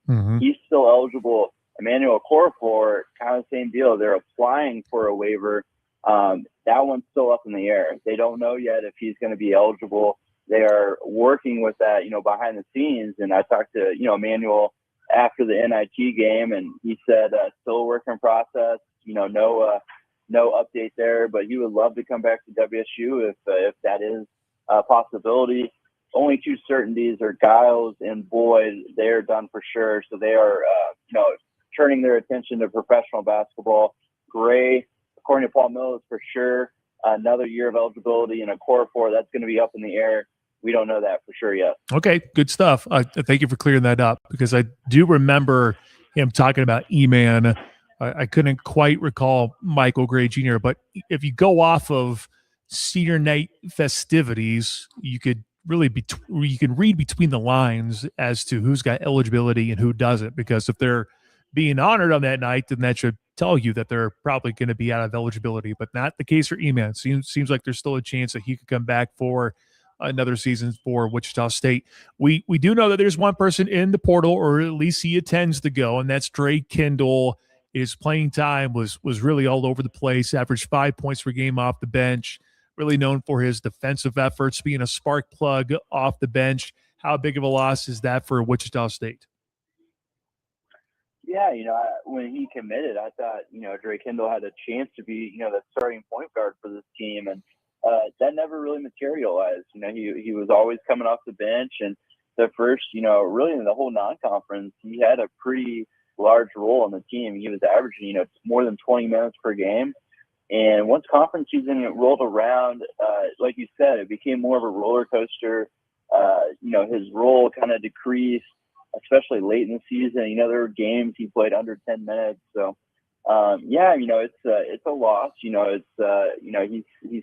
he's still eligible. Emmanuel Okorafor, kind of the same deal. They're applying for a waiver. That one's still up in the air. They don't know yet if he's going to be eligible. They are working with that, behind the scenes. And I talked to, Emmanuel after the NIT game, and he said still a work in process. No update there, but he would love to come back to WSU if that is a possibility. Only two certainties are Giles and Boyd. They are done for sure. So they are, turning their attention to professional basketball. Gray, according to Paul Mills, for sure, another year of eligibility, and Okorafor, that's going to be up in the air. We don't know that for sure yet. Okay, good stuff. Thank you for clearing that up, because I do remember him talking about E-Man. I couldn't quite recall Michael Gray Jr., but if you go off of senior night festivities, you could really you can read between the lines as to who's got eligibility and who doesn't, because if they're being honored on that night, then that should tell you that they're probably going to be out of eligibility, but not the case for E-Man. Seems like there's still a chance that he could come back for another season for Wichita State. We do know that there's one person in the portal, or at least he intends to go, and that's Dre Kendall. His playing time was really all over the place, averaged 5 points per game off the bench, really known for his defensive efforts, being a spark plug off the bench. How big of a loss is that for Wichita State? Yeah, when he committed, I thought, Drake Hindle had a chance to be, the starting point guard for this team. And that never really materialized. He was always coming off the bench. And the first, really in the whole non-conference, he had a pretty large role on the team. He was averaging, more than 20 minutes per game. And once conference season rolled around, like you said, it became more of a roller coaster. His role kind of decreased, especially late in the season. There were games he played under 10 minutes. So, it's a loss. He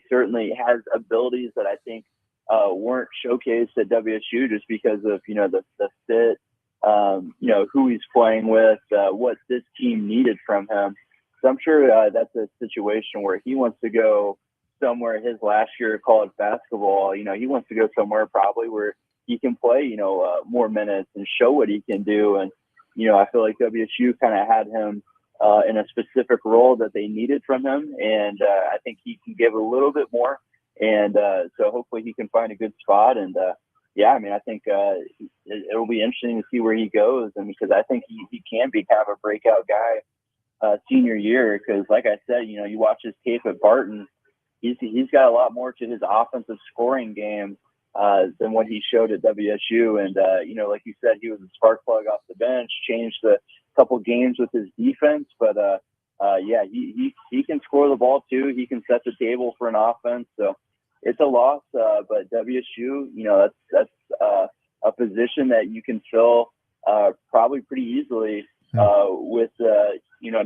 certainly has abilities that I think weren't showcased at WSU just because of, the fit, who he's playing with, what this team needed from him. So I'm sure that's a situation where he wants to go somewhere his last year of college basketball. He wants to go somewhere probably where he can play, more minutes and show what he can do. And, I feel like WSU kind of had him in a specific role that they needed from him. And I think he can give a little bit more. And so hopefully he can find a good spot. And, I think it'll be interesting to see where he goes. And because I think he can be kind of a breakout guy senior year. Because like I said, you watch his tape at Barton, he's got a lot more to his offensive scoring game than what he showed at WSU. And, like you said, he was a spark plug off the bench, changed a couple games with his defense. But, he can score the ball too. He can set the table for an offense. So it's a loss. But WSU, that's a position that you can fill probably pretty easily with,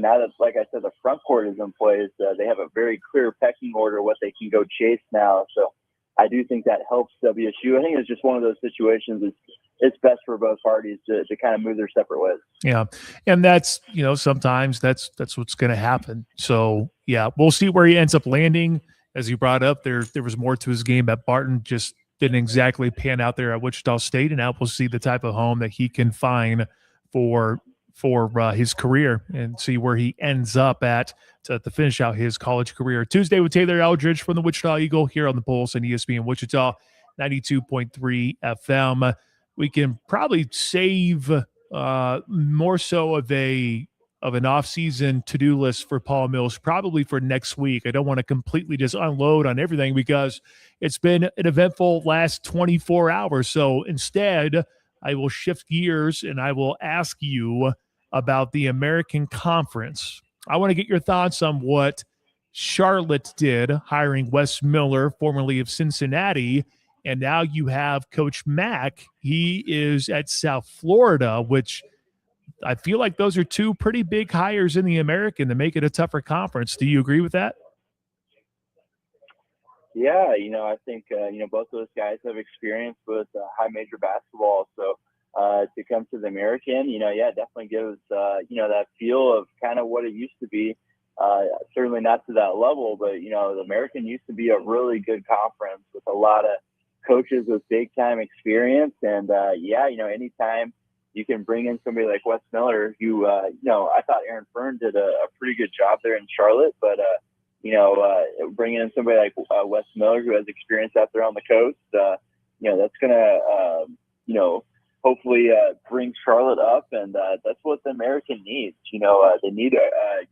now that, like I said, the front court is in place, they have a very clear pecking order what they can go chase now. So I do think that helps WSU. I think it's just one of those situations. It's best for both parties to kind of move their separate ways. Yeah. And that's, sometimes that's what's going to happen. So yeah, we'll see where he ends up landing. As you brought up, there was more to his game at Barton, just didn't exactly pan out there at Wichita State. And now we'll see the type of home that he can find for his career and see where he ends up at to finish out his college career. Tuesday with Taylor Eldridge from the Wichita Eagle here on the Pulse and ESPN Wichita 92.3 FM. We can probably save more so of an off-season to-do list for Paul Mills probably for next week. I don't want to completely just unload on everything because it's been an eventful last 24 hours. So instead, I will shift gears and I will ask you about the American Conference. I want to get your thoughts on what Charlotte did, hiring Wes Miller, formerly of Cincinnati, and now you have Coach Mack. He is at South Florida, which I feel like those are two pretty big hires in the American to make it a tougher conference. Do you agree with that? Yeah, I think, both those guys have experience with high major basketball. So to come to the American, it definitely gives, that feel of kind of what it used to be. Certainly not to that level, but, the American used to be a really good conference with a lot of coaches with big time experience. And, anytime you can bring in somebody like Wes Miller, who, I thought Aaron Fern did a pretty good job there in Charlotte, but, bringing in somebody like Wes Miller, who has experience out there on the coast, that's going to, hopefully bring Charlotte up. And that's what the American needs. They need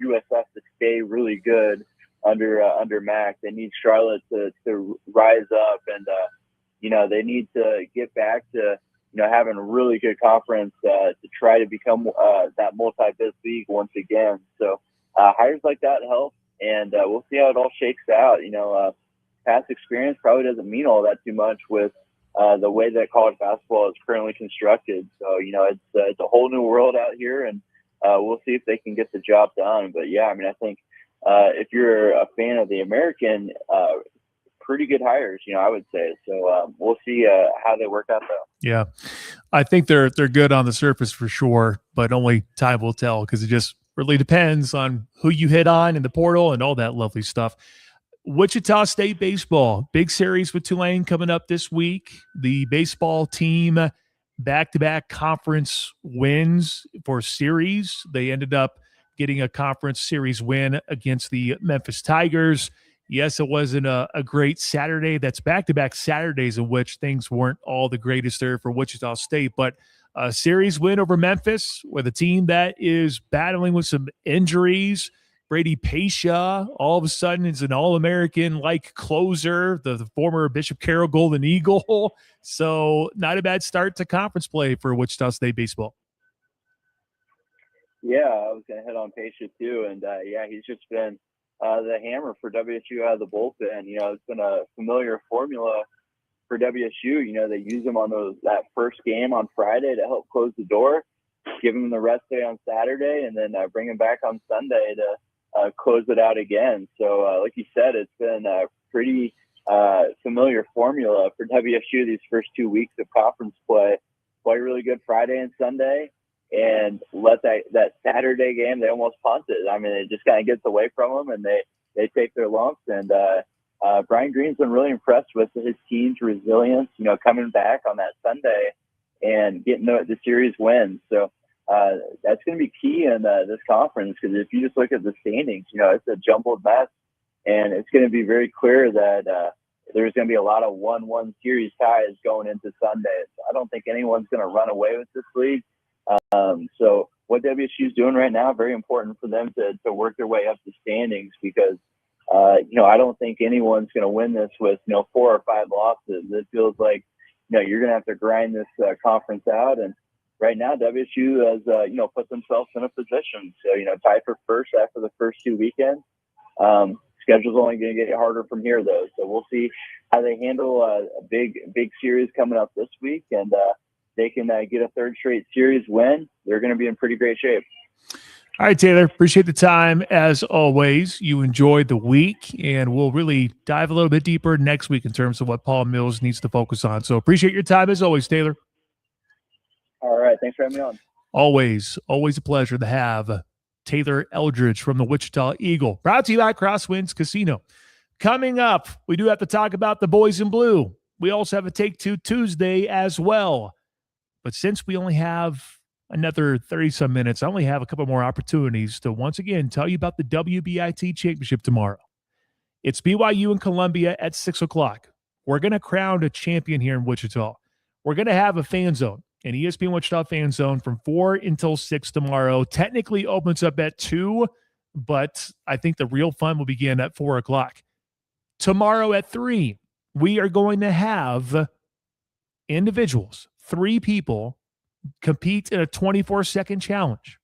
USF to stay really good under Mac. They need Charlotte to rise up. And, they need to get back to, having a really good conference to try to become that multi-bid league once again. So hires like that help. And we'll see how it all shakes out. Past experience probably doesn't mean all that too much with the way that college basketball is currently constructed. So, it's a whole new world out here, and we'll see if they can get the job done. But, I think if you're a fan of the American, pretty good hires, I would say. So we'll see how they work out, though. Yeah, I think they're good on the surface for sure, but only time will tell because it just really depends on who you hit on in the portal and all that lovely stuff. Wichita State baseball, big series with Tulane coming up this week. The baseball team, back-to-back conference wins for series. They ended up getting a conference series win against the Memphis Tigers. Yes, it wasn't a great Saturday. That's back-to-back Saturdays in which things weren't all the greatest there for Wichita State. But a series win over Memphis with a team that is battling with some injuries. Brady Pasha all of a sudden is an All-American-like closer, the former Bishop Carroll Golden Eagle. So not a bad start to conference play for Wichita State baseball. Yeah, I was going to hit on Pasha too. And, he's just been the hammer for WSU out of the bullpen. It's been a familiar formula for WSU. They use him on that first game on Friday to help close the door, give him the rest day on Saturday, and then bring him back on Sunday to close it out again. So, like you said, it's been a pretty familiar formula for WSU these first 2 weeks of conference play. Play really good Friday and Sunday, and let that Saturday game, they almost punt it. I mean, it just kind of gets away from them, and they take their lumps. And Brian Green's been really impressed with his team's resilience, coming back on that Sunday and getting the series win. So that's going to be key in this conference, because if you just look at the standings, it's a jumbled mess, and it's going to be very clear that there's going to be a lot of 1-1 series ties going into Sunday. So I don't think anyone's going to run away with this league. So what WSU is doing right now, very important for them to work their way up the standings, because, I don't think anyone's going to win this with, 4 or 5 losses. It feels like, you're going to have to grind this conference out. And right now WSU has, put themselves in a position. So, tied for first after the first 2 weekends. Schedule's only going to get harder from here, though. So we'll see how they handle a big series coming up this week. And, they can get a third straight series win, they're going to be in pretty great shape. All right, Taylor, appreciate the time as always. You enjoyed the week, and we'll really dive a little bit deeper next week in terms of what Paul Mills needs to focus on. So appreciate your time as always, Taylor. All right, thanks for having me on. Always a pleasure to have Taylor Eldridge from the Wichita Eagle. Brought to you by Crosswinds Casino. Coming up, we do have to talk about the boys in blue. We also have a Take Two Tuesday as well. But since we only have another 30-some minutes, I only have a couple more opportunities to once again tell you about the WBIT Championship tomorrow. It's BYU and Columbia at 6 o'clock. We're going to crown a champion here in Wichita. We're going to have a fan zone, an ESPN Wichita fan zone from 4 until 6 tomorrow. Technically opens up at 2, but I think the real fun will begin at 4 o'clock. Tomorrow at 3, we are going to have individuals, 3 people, compete in a 24-second challenge.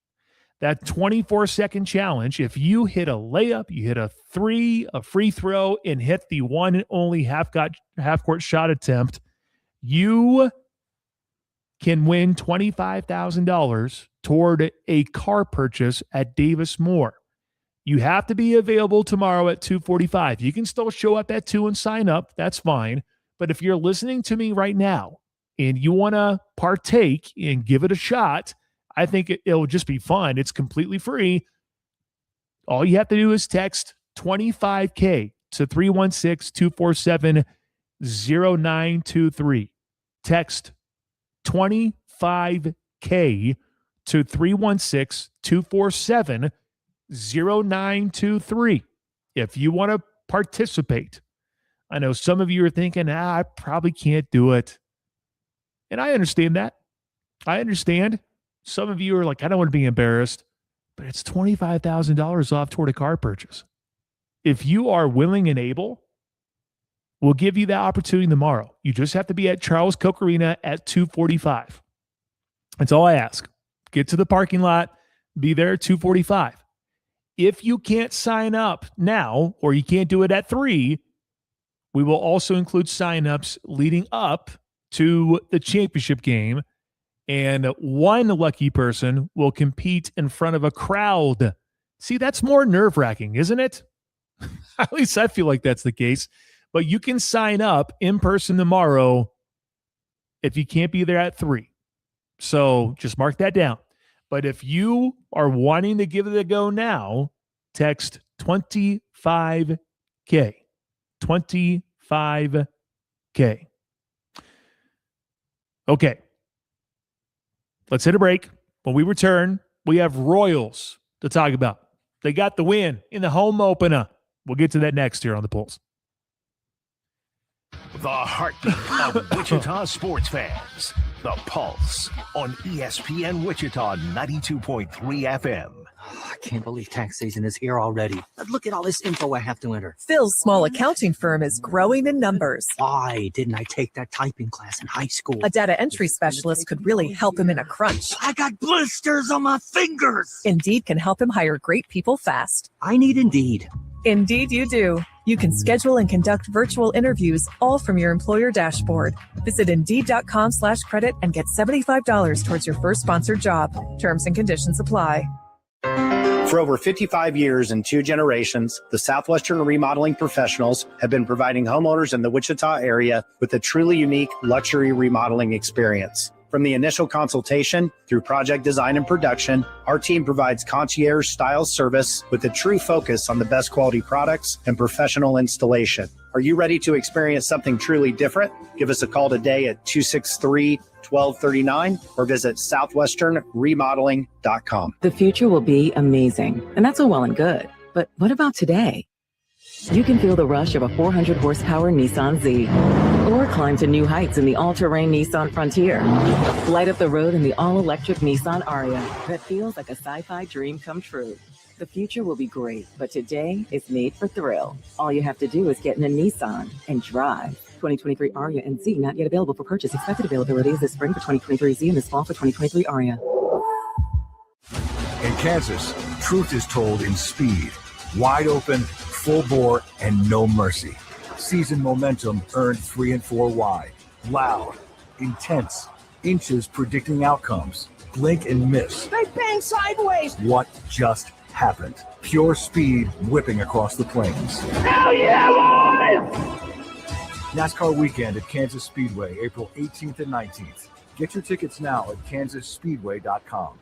That 24-second challenge, if you hit a layup, you hit a 3, a free throw, and hit the one and only half-court shot attempt, you can win $25,000 toward a car purchase at Davis Moore. You have to be available tomorrow at 2:45. You can still show up at 2 and sign up. That's fine. But if you're listening to me right now and you want to partake and give it a shot, I think it'll just be fun. It's completely free. All you have to do is text 25K to 316-247-0923. Text 25K to 316-247-0923 if you want to participate. I know some of you are thinking, I probably can't do it. And I understand that. I understand. Some of you are like, I don't want to be embarrassed, but it's $25,000 off toward a car purchase. If you are willing and able, we'll give you that opportunity tomorrow. You just have to be at Charles Koch Arena at 2:45. That's all I ask. Get to the parking lot, be there at 2:45. If you can't sign up now, or you can't do it at 3, we will also include signups leading up to the championship game, and one lucky person will compete in front of a crowd. See, that's more nerve-wracking, isn't it? At least I feel like that's the case. But you can sign up in person tomorrow if you can't be there at 3. So just mark that down. But if you are wanting to give it a go now, text 25K. 25K. Okay. Let's hit a break. When we return, we have Royals to talk about. They got the win in the home opener We'll get to that next here on The Pulse. The heartbeat of Wichita sports fans. The Pulse on ESPN Wichita 92.3 FM. I can't believe tax season is here already. Look at all this info I have to enter. Phil's small accounting firm is growing in numbers. Why didn't I take that typing class in high school? A data entry specialist could really help him in a crunch. I got blisters on my fingers. Indeed can help him hire great people fast. I need Indeed. Indeed you do. You can schedule and conduct virtual interviews all from your employer dashboard. Visit Indeed.com/credit and get $75 towards your first sponsored job. Terms and conditions apply. For over 55 years and 2 generations, the Southwestern Remodeling Professionals have been providing homeowners in the Wichita area with a truly unique luxury remodeling experience. From the initial consultation through project design and production, our team provides concierge-style service with a true focus on the best quality products and professional installation. Are you ready to experience something truly different? Give us a call today at 263-1239 or visit southwesternremodeling.com. The future will be amazing, and that's all well and good. But what about today? You can feel the rush of a 400 horsepower Nissan Z, or climb to new heights in the all-terrain Nissan Frontier. Light up the road in the all-electric Nissan Aria that feels like a sci-fi dream come true. The future will be great, but today is made for thrill. All you have to do is get in a Nissan and drive. 2023 Aria and Z not yet available for purchase. Expected availability is this spring for 2023 Z and this fall for 2023 Aria. In Kansas, truth is told in speed, wide open, full bore, and no mercy. Season momentum earned 3 and 4 wide. Loud, intense, inches predicting outcomes. Blink and miss. They bang sideways. What just happened? Pure speed whipping across the plains. Hell yeah, boys! NASCAR weekend at Kansas Speedway, April 18th and 19th. Get your tickets now at kansasspeedway.com.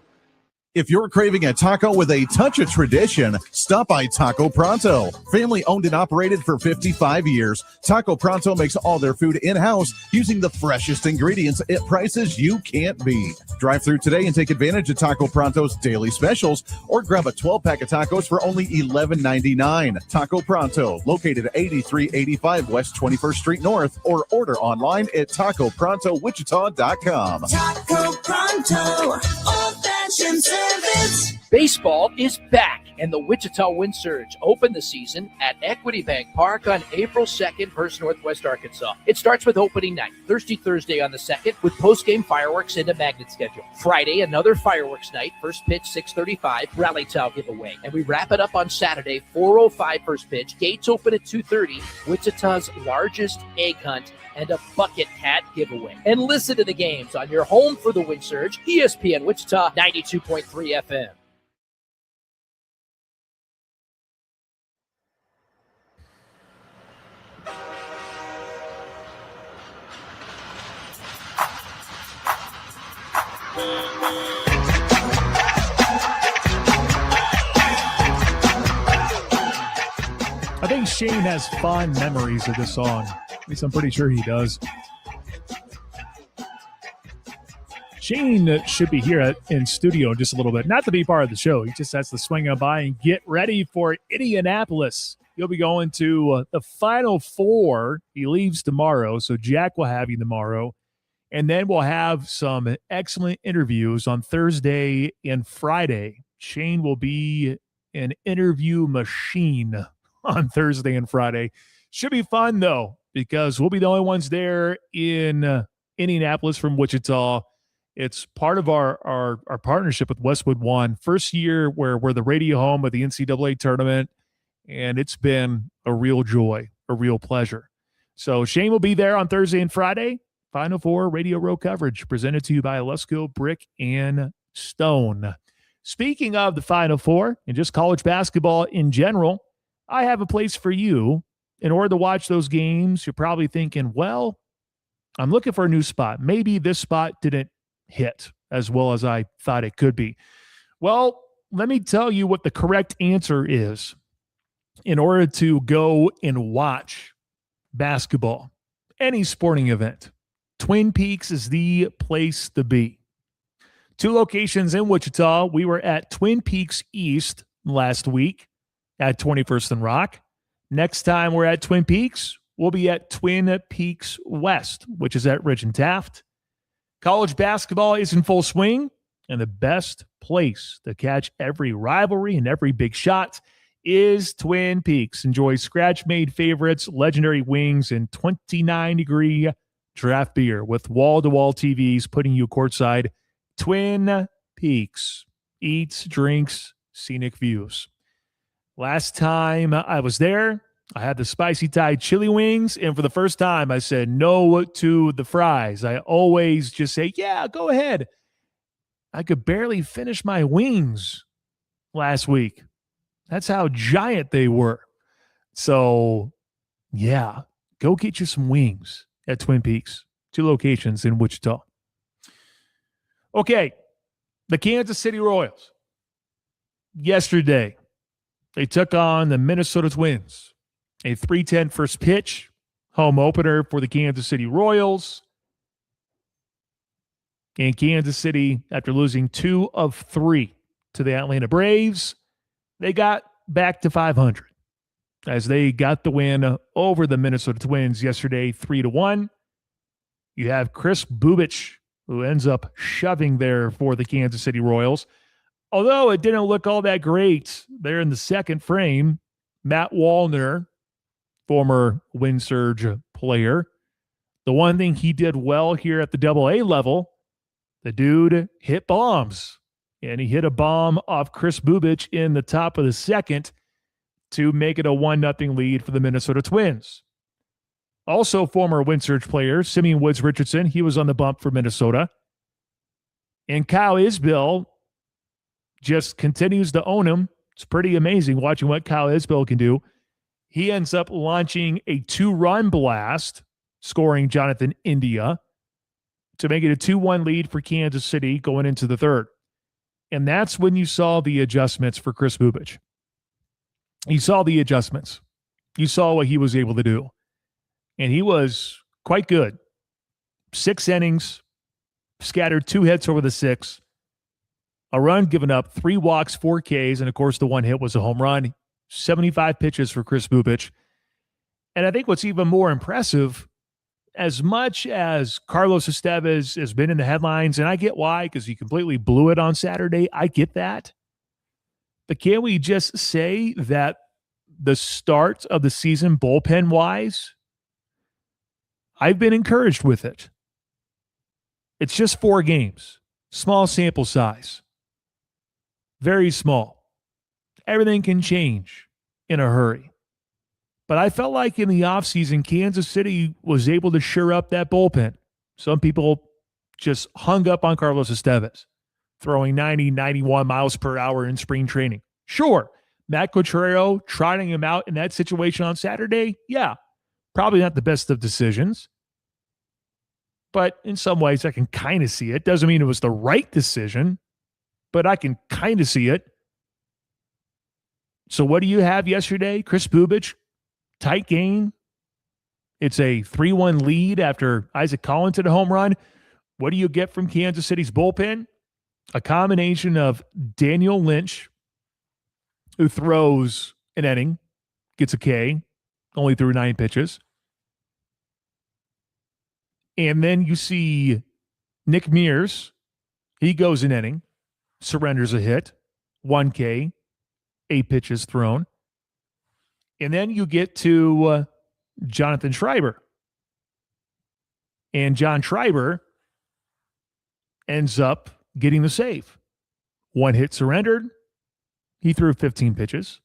If you're craving a taco with a touch of tradition, stop by Taco Pronto. Family owned and operated for 55 years, Taco Pronto makes all their food in-house using the freshest ingredients at prices you can't beat. Drive through today and take advantage of Taco Pronto's daily specials or grab a 12-pack of tacos for only $11.99. Taco Pronto, located at 8385 West 21st Street North, or order online at TacoProntoWichita.com. Taco Pronto, old-fashioned service. Baseball is back, and the Wichita Wind Surge opened the season at Equity Bank Park on April 2nd versus Northwest Arkansas. It starts with opening night, Thursday on the 2nd, with post-game fireworks and a magnet schedule. Friday, another fireworks night, first pitch 6:35, rally towel giveaway. And we wrap it up on Saturday, 4:05 first pitch, gates open at 2:30, Wichita's largest egg hunt and a bucket hat giveaway. And listen to the games on your home for the Wind Surge, ESPN Wichita 92.3 FM. I think Shane has fond memories of this song. At least I'm pretty sure he does. Shane should be here in studio in just a little bit. Not to be part of the show. He just has to swing on by and get ready for Indianapolis. He'll be going to the Final Four. He leaves tomorrow, so Jack will have you tomorrow. And then we'll have some excellent interviews on Thursday and Friday. Shane will be an interview machine on Thursday and Friday. Should be fun, though, because we'll be the only ones there in Indianapolis from Wichita. It's part of our partnership with Westwood One. First year where we're the radio home of the NCAA tournament, and it's been a real joy, a real pleasure. So Shane will be there on Thursday and Friday. Final Four Radio Row coverage presented to you by Lusco Brick and Stone. Speaking of the Final Four and just college basketball in general, I have a place for you. In order to watch those games, you're probably thinking, well, I'm looking for a new spot. Maybe this spot didn't hit as well as I thought it could be. Well, let me tell you what the correct answer is in order to go and watch basketball, any sporting event. Twin Peaks is the place to be. 2 locations in Wichita. We were at Twin Peaks East last week at 21st and Rock. Next time we're at Twin Peaks, we'll be at Twin Peaks West, which is at Ridge and Taft. College basketball is in full swing, and the best place to catch every rivalry and every big shot is Twin Peaks. Enjoy scratch-made favorites, legendary wings, and 29-degree draft beer with wall-to-wall TVs putting you courtside. Twin Peaks. Eats, drinks, scenic views. Last time I was there, I had the spicy Thai chili wings, and for the first time, I said no to the fries. I always just say, yeah, go ahead. I could barely finish my wings last week. That's how giant they were. So, yeah, go get you some wings at Twin Peaks. 2 locations in Wichita. Okay, the Kansas City Royals. Yesterday, they took on the Minnesota Twins. A 3:10 first pitch, home opener for the Kansas City Royals. And Kansas City, after losing 2 of 3 to the Atlanta Braves, they got back to 500 as they got the win over the Minnesota Twins yesterday, 3-1. You have Chris Bubich, who ends up shoving there for the Kansas City Royals. Although it didn't look all that great there in the second frame, Matt Wallner, former Wind Surge player, the one thing he did well here at the AA level, the dude hit bombs. And he hit a bomb off Chris Bubich in the top of the second to make it a 1-0 lead for the Minnesota Twins. Also, former Wind Surge player, Simeon Woods Richardson, he was on the bump for Minnesota. And Kyle Isbell just continues to own him. It's pretty amazing watching what Kyle Isbell can do. He ends up launching a 2-run blast, scoring Jonathan India to make it a 2-1 lead for Kansas City going into the third. And that's when you saw the adjustments for Chris Bubich. You saw the adjustments. You saw what he was able to do. And he was quite good. 6 innings, scattered 2 hits over the 6. A run given up, 3 walks, 4 Ks, and of course the 1 hit was a home run. 75 pitches for Chris Bubich. And I think what's even more impressive, as much as Carlos Estevez has been in the headlines, and I get why, because he completely blew it on Saturday. I get that. But can we just say that the start of the season, bullpen-wise, I've been encouraged with it. It's just 4 games. Small sample size. Very small. Everything can change in a hurry. But I felt like in the offseason, Kansas City was able to shore up that bullpen. Some people just hung up on Carlos Estevez, throwing 90, 91 miles per hour in spring training. Sure, Matt Cotrero trotting him out in that situation on Saturday, yeah, probably not the best of decisions. But in some ways, I can kind of see it. Doesn't mean it was the right decision, but I can kind of see it. So what do you have yesterday? Chris Bubich, tight game. It's a 3-1 lead after Isaac Collins hit a home run. What do you get from Kansas City's bullpen? A combination of Daniel Lynch, who throws an inning, gets a K, only threw 9 pitches. And then you see Nick Mears. He goes an inning, surrenders a hit, 1 K, 8 pitches thrown. And then you get to Jonathan Schreiber. And John Schreiber ends up getting the save. 1 hit surrendered. He threw 15 pitches.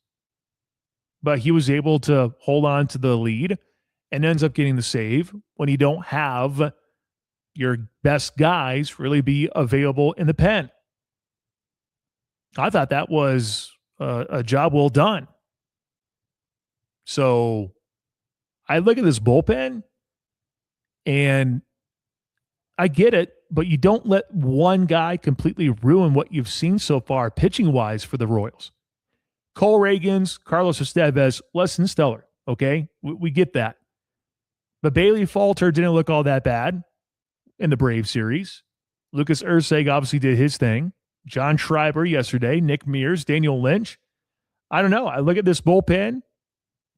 But he was able to hold on to the lead and ends up getting the save when you don't have your best guys really be available in the pen. I thought that was a job well done. So I look at this bullpen and I get it, but you don't let one guy completely ruin what you've seen so far pitching-wise for the Royals. Cole Reagans, Carlos Estevez, less than stellar, okay? We get that. But Bailey Falter didn't look all that bad in the Brave series. Lucas Erceg obviously did his thing. John Schreiber yesterday, Nick Mears, Daniel Lynch. I don't know. I look at this bullpen,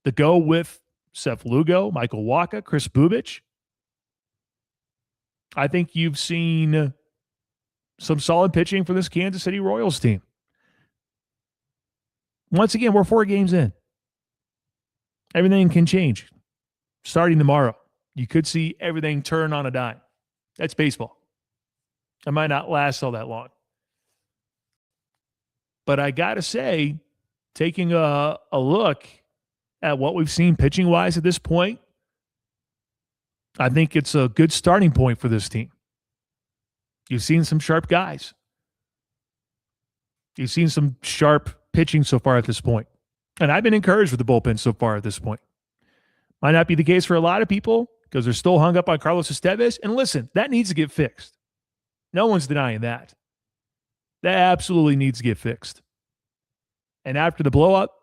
to go with Seth Lugo, Michael Wacha, Chris Bubich. I think you've seen some solid pitching for this Kansas City Royals team. Once again, we're 4 games in. Everything can change. Starting tomorrow, you could see everything turn on a dime. That's baseball. It might not last all that long. But I got to say, taking a look at what we've seen pitching-wise at this point, I think it's a good starting point for this team. You've seen some sharp guys. You've seen some sharp pitching so far at this point. And I've been encouraged with the bullpen so far at this point. Might not be the case for a lot of people because they're still hung up on Carlos Estevez. And listen, that needs to get fixed. No one's denying that. That absolutely needs to get fixed. And after the blow-up,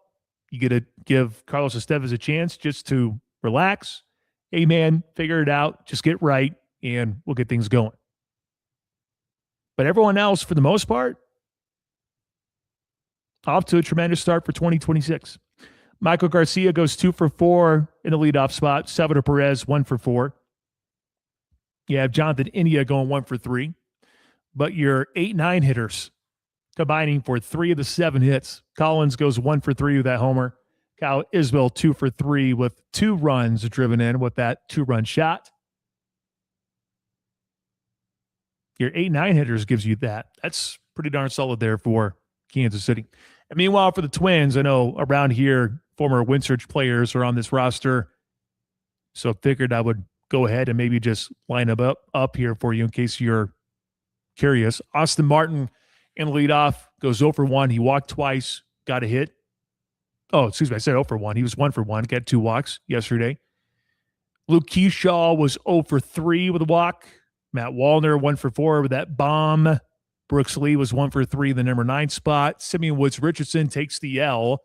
you get to give Carlos Estevez a chance just to relax. Hey, man, figure it out. Just get right, and we'll get things going. But everyone else, for the most part, off to a tremendous start for 2026. Michael Garcia goes 2 for 4 in the leadoff spot. Salvador Perez, 1 for 4. You have Jonathan India going 1 for 3. But your 8-9 hitters combining for 3 of the 7 hits. Collins goes 1 for 3 with that homer. Kyle Isbell 2 for 3 with 2 runs driven in with that 2-run shot. Your 8-9 hitters gives you that. That's pretty darn solid there for Kansas City. And meanwhile, for the Twins, I know around here, former Windsurge players are on this roster. So figured I would go ahead and maybe just line up here for you in case you're curious. Austin Martin in leadoff goes 0 for 1. He walked twice, got a hit. Oh, excuse me, I said 0 for 1. He was 1 for 1, got 2 walks yesterday. Luke Keyshaw was 0 for 3 with a walk. Matt Wallner 1 for 4 with that bomb. Brooks Lee was 1 for 3 in the number 9 spot. Simeon Woods Richardson takes the L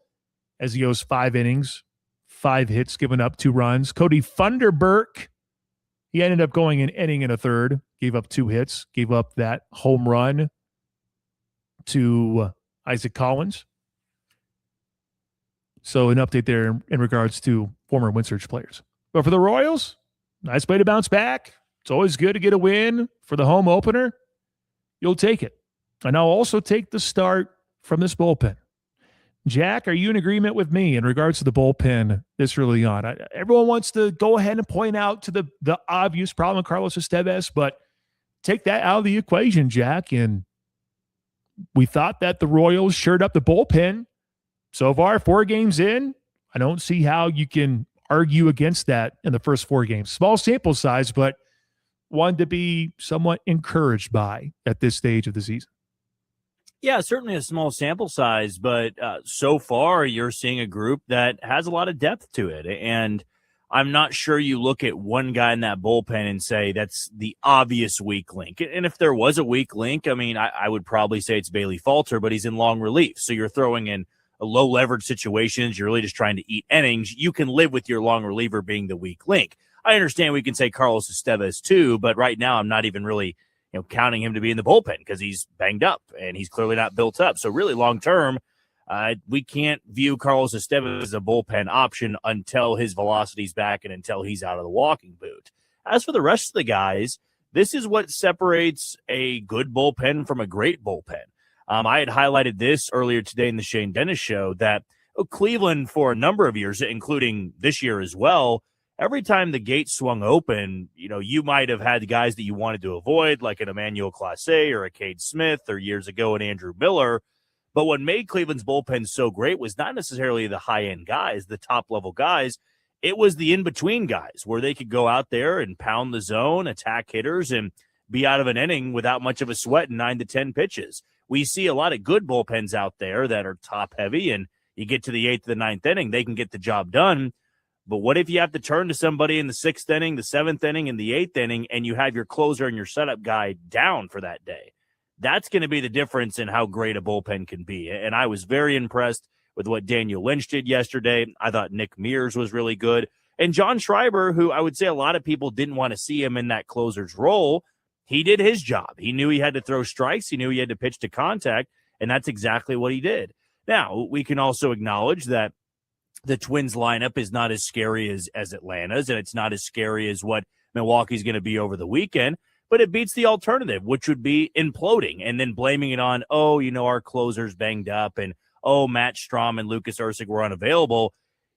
as he goes 5 innings, 5 hits, giving up 2 runs. Cody Funderburk, he ended up going an inning and a third, gave up 2 hits, gave up that home run to Isaac Collins. So an update there in regards to former Windsurge players. But for the Royals, nice way to bounce back. It's always good to get a win for the home opener. You'll take it. And I'll also take the start from this bullpen. Jack, are you in agreement with me in regards to the bullpen this early on? Everyone wants to go ahead and point out to the obvious problem with Carlos Estevez, but take that out of the equation, Jack. And we thought that the Royals shored up the bullpen. So far, 4 games in, I don't see how you can argue against that in the first 4 games. Small sample size, but one to be somewhat encouraged by at this stage of the season. Yeah, certainly a small sample size, but so far you're seeing a group that has a lot of depth to it. And I'm not sure you look at one guy in that bullpen and say that's the obvious weak link. And if there was a weak link, I mean, I would probably say it's Bailey Falter, but he's in long relief. So you're throwing in a low leverage situations. You're really just trying to eat innings. You can live with your long reliever being the weak link. I understand we can say Carlos Estevez too, but right now I'm not even really, counting him to be in the bullpen because he's banged up and he's clearly not built up. So really long term, we can't view Carlos Estevez as a bullpen option until his velocity's back and until he's out of the walking boot. As for the rest of the guys, this is what separates a good bullpen from a great bullpen. I had highlighted this earlier today in the Shane Dennis show that Cleveland for a number of years, including this year as well, every time the gate swung open, you might have had guys that you wanted to avoid, like an Emmanuel Clase or a Cade Smith, or years ago an Andrew Miller. But what made Cleveland's bullpen so great was not necessarily the high-end guys, the top-level guys. It was the in-between guys where they could go out there and pound the zone, attack hitters, and be out of an inning without much of a sweat in 9 to 10 pitches. We see a lot of good bullpens out there that are top-heavy, and you get to the 8th to the 9th inning, they can get the job done. But what if you have to turn to somebody in the 6th inning, the 7th inning, and the 8th inning, and you have your closer and your setup guy down for that day? That's going to be the difference in how great a bullpen can be. And I was very impressed with what Daniel Lynch did yesterday. I thought Nick Mears was really good. And John Schreiber, who I would say a lot of people didn't want to see him in that closer's role, he did his job. He knew he had to throw strikes. He knew he had to pitch to contact, and that's exactly what he did. Now, we can also acknowledge that the Twins lineup is not as scary as Atlanta's, and it's not as scary as what Milwaukee's going to be over the weekend, but it beats the alternative, which would be imploding and then blaming it on, our closer's banged up and, Matt Strahm and Lucas Erceg were unavailable.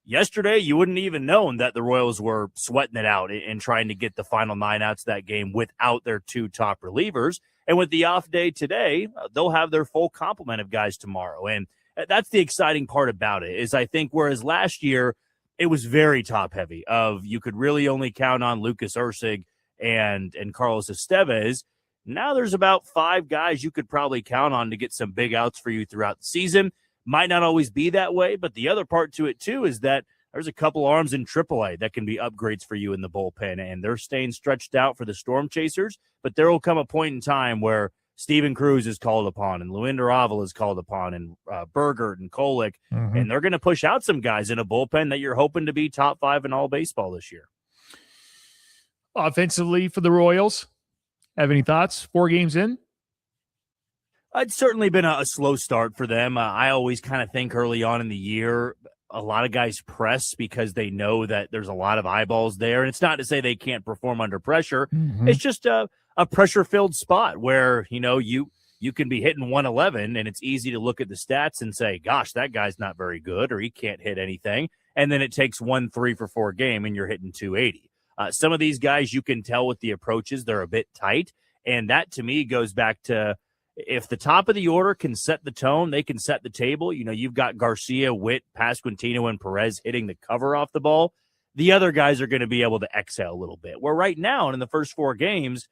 Yesterday, you wouldn't even known that the Royals were sweating it out and trying to get the final 9 outs of that game without their 2 top relievers. And with the off day today, they'll have their full complement of guys tomorrow. And that's the exciting part about it is I think whereas last year it was very top heavy of you could really only count on Lucas Erceg and Carlos Estevez. Now there's about 5 guys you could probably count on to get some big outs for you throughout the season. Might not always be that way, but the other part to it too is that there's a couple arms in AAA that can be upgrades for you in the bullpen, and they're staying stretched out for the Storm Chasers, but there will come a point in time where Steven Cruz is called upon, and Luinder Avila is called upon, and Bergert and Kolick, and they're going to push out some guys in a bullpen that you're hoping to be top 5 in all baseball this year. Offensively for the Royals, have any thoughts? 4 games in? It's certainly been a slow start for them. I always kind of think early on in the year, a lot of guys press because they know that there's a lot of eyeballs there. And it's not to say they can't perform under pressure. It's just a pressure-filled spot where, you can be hitting 111 and it's easy to look at the stats and say, gosh, that guy's not very good or he can't hit anything. And then it takes 1 3-for-4 game and you're hitting 280. Some of these guys, you can tell with the approaches, they're a bit tight. And that, to me, goes back to if the top of the order can set the tone, they can set the table. You've got Garcia, Witt, Pasquantino, and Perez hitting the cover off the ball. The other guys are going to be able to exhale a little bit. Where right now, in the first 4 games,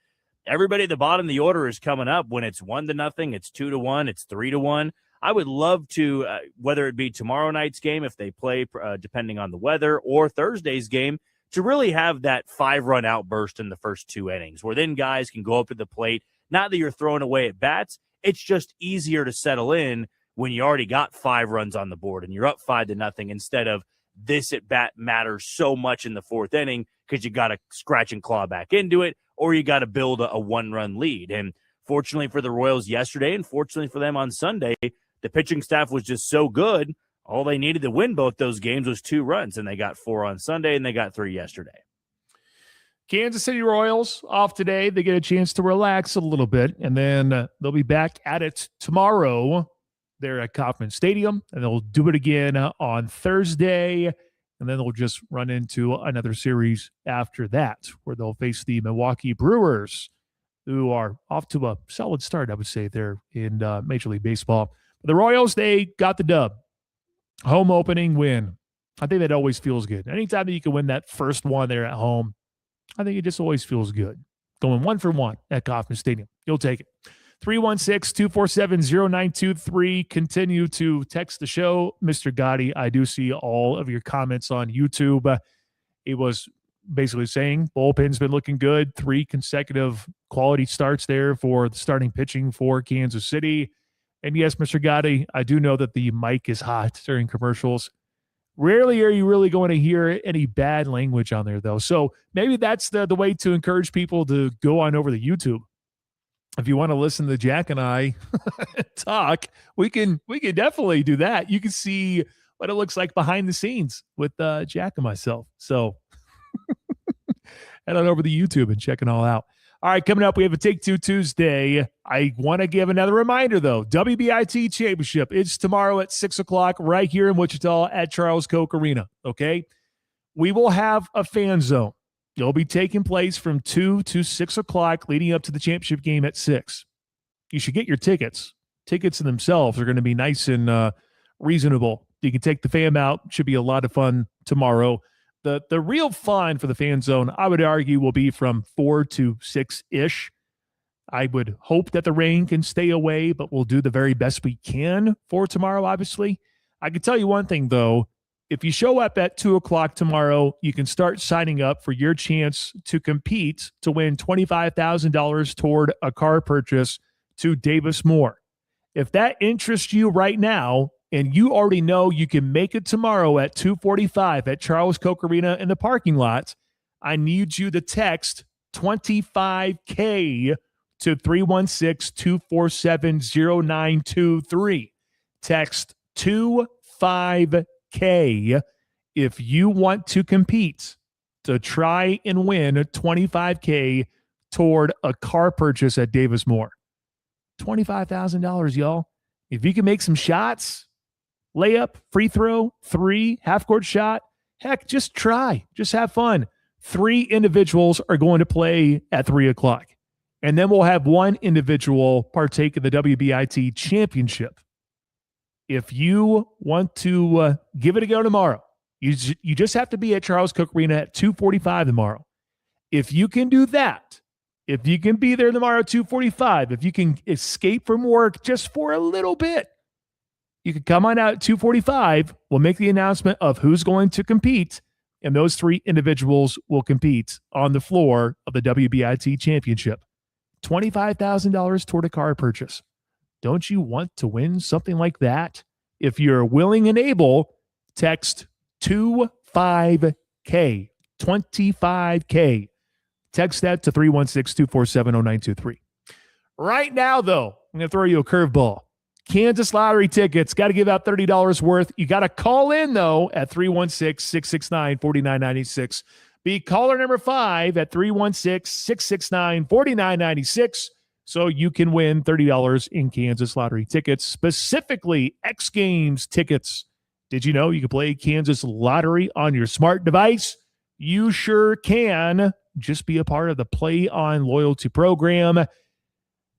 everybody at the bottom of the order is coming up when it's 1-0, it's 2-1, it's 3-1. I would love to, whether it be tomorrow night's game, if they play, depending on the weather, or Thursday's game, to really have that 5-run outburst in the first 2 innings, where then guys can go up to the plate. Not that you're throwing away at bats. It's just easier to settle in when you already got 5 runs on the board and you're up 5-0 instead of this at bat matters so much in the 4th inning because you got to scratch and claw back into it or you got to build a 1-run lead. And fortunately for the Royals yesterday and fortunately for them on Sunday, the pitching staff was just so good. All they needed to win both those games was 2 runs, and they got 4 on Sunday and they got 3 yesterday. Kansas City Royals off today. They get a chance to relax a little bit, and then they'll be back at it tomorrow. They're at Kauffman Stadium, and they'll do it again on Thursday, and then they'll just run into another series after that, where they'll face the Milwaukee Brewers, who are off to a solid start, I would say, there in Major League Baseball. But the Royals, they got the dub. Home opening win. I think that always feels good. Anytime that you can win that first one there at home, I think it just always feels good. Going 1 for 1 at Kauffman Stadium. You'll take it. 316-247-0923. Continue to text the show. Mr. Gotti, I do see all of your comments on YouTube. It was basically saying bullpen's been looking good. 3 consecutive quality starts there for the starting pitching for Kansas City. And yes, Mr. Gotti, I do know that the mic is hot during commercials. Rarely are you really going to hear any bad language on there, though. So maybe that's the way to encourage people to go on over to YouTube. If you want to listen to Jack and I talk, we can definitely do that. You can see what it looks like behind the scenes with Jack and myself. So head on over to YouTube and check it all out. All right, coming up, we have a Take Two Tuesday. I want to give another reminder, though. WBIT Championship. It's tomorrow at 6 o'clock right here in Wichita at Charles Koch Arena, okay? We will have a fan zone. It'll be taking place from 2 to 6 o'clock leading up to the championship game at 6. You should get your tickets. Tickets in themselves are going to be nice and reasonable. You can take the fam out. Should be a lot of fun tomorrow. The real fun for the fan zone, I would argue, will be from 4 to 6-ish. I would hope that the rain can stay away, but we'll do the very best we can for tomorrow, obviously. I can tell you one thing, though. If you show up at 2 o'clock tomorrow, you can start signing up for your chance to compete to win $25,000 toward a car purchase to Davis Moore. If that interests you right now, and you already know you can make it tomorrow at 2:45 at Charles Koch Arena in the parking lot, I need you to text 25K to 316-247-0923. Text 25K if you want to compete to try and win $25K toward a car purchase at Davis Moore. $25,000, y'all. If you can make some shots, layup, free throw, 3, half-court shot, heck, just try. Just have fun. 3 individuals are going to play at 3 o'clock. And then we'll have 1 individual partake in the WBIT championship. If you want to give it a go tomorrow, you just have to be at Charles Cook Arena at 2:45 tomorrow. If you can do that, if you can be there tomorrow at 2:45, if you can escape from work just for a little bit, you can come on out at 2:45. We'll make the announcement of who's going to compete, and those 3 individuals will compete on the floor of the WBIT championship. $25,000 toward a car purchase. Don't you want to win something like that? If you're willing and able, text 25K. 25K. Text that to 316-247-0923. Right now, though, I'm going to throw you a curveball. Kansas Lottery tickets. Got to give out $30 worth. You got to call in, though, at 316-669-4996. Be caller number 5 at 316-669-4996 so you can win $30 in Kansas Lottery tickets, specifically X Games tickets. Did you know you can play Kansas Lottery on your smart device? You sure can. Just be a part of the Play On loyalty program.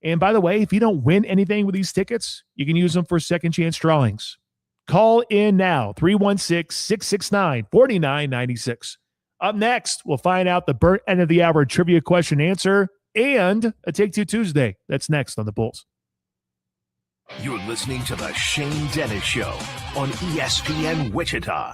And by the way, if you don't win anything with these tickets, you can use them for second chance drawings. Call in now, 316-669-4996. Up next, we'll find out the burnt end of the hour trivia question answer and a Take Two Tuesday. That's next on The Bulls. You're listening to the Shane Dennis Show on ESPN Wichita.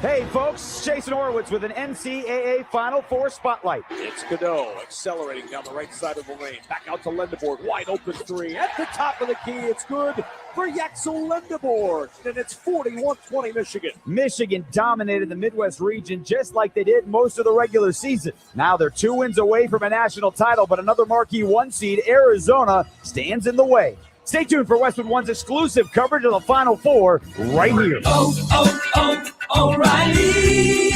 Hey, folks, Jason Horowitz with an NCAA Final Four spotlight. It's Cadeau accelerating down the right side of the lane. Back out to Lendeborg. Wide open 3. At the top of the key, it's good for Yaxel Lendeborg. And it's 41-20 Michigan. Michigan dominated the Midwest region just like they did most of the regular season. Now they're 2 wins away from a national title, but another marquee 1 seed, Arizona, stands in the way. Stay tuned for Westwood One's exclusive coverage of the Final Four right here. O'Reilly.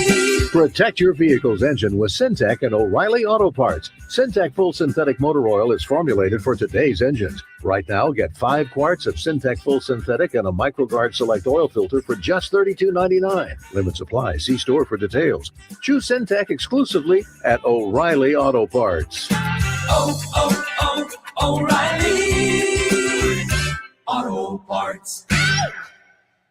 Protect your vehicle's engine with Syntec and O'Reilly Auto Parts. Syntec Full Synthetic Motor Oil is formulated for today's engines. Right now, get 5 quarts of Syntec Full Synthetic and a MicroGuard Select Oil Filter for just $32.99. Limit supply. See store for details. Choose Syntec exclusively at O'Reilly Auto Parts. O'Reilly Auto Parts.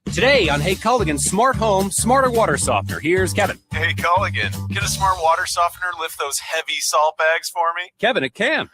Today on Hey Culligan Smart Home, Smarter Water Softener. Here's Kevin. Hey Culligan, can a smart water softener lift those heavy salt bags for me? Kevin, it can.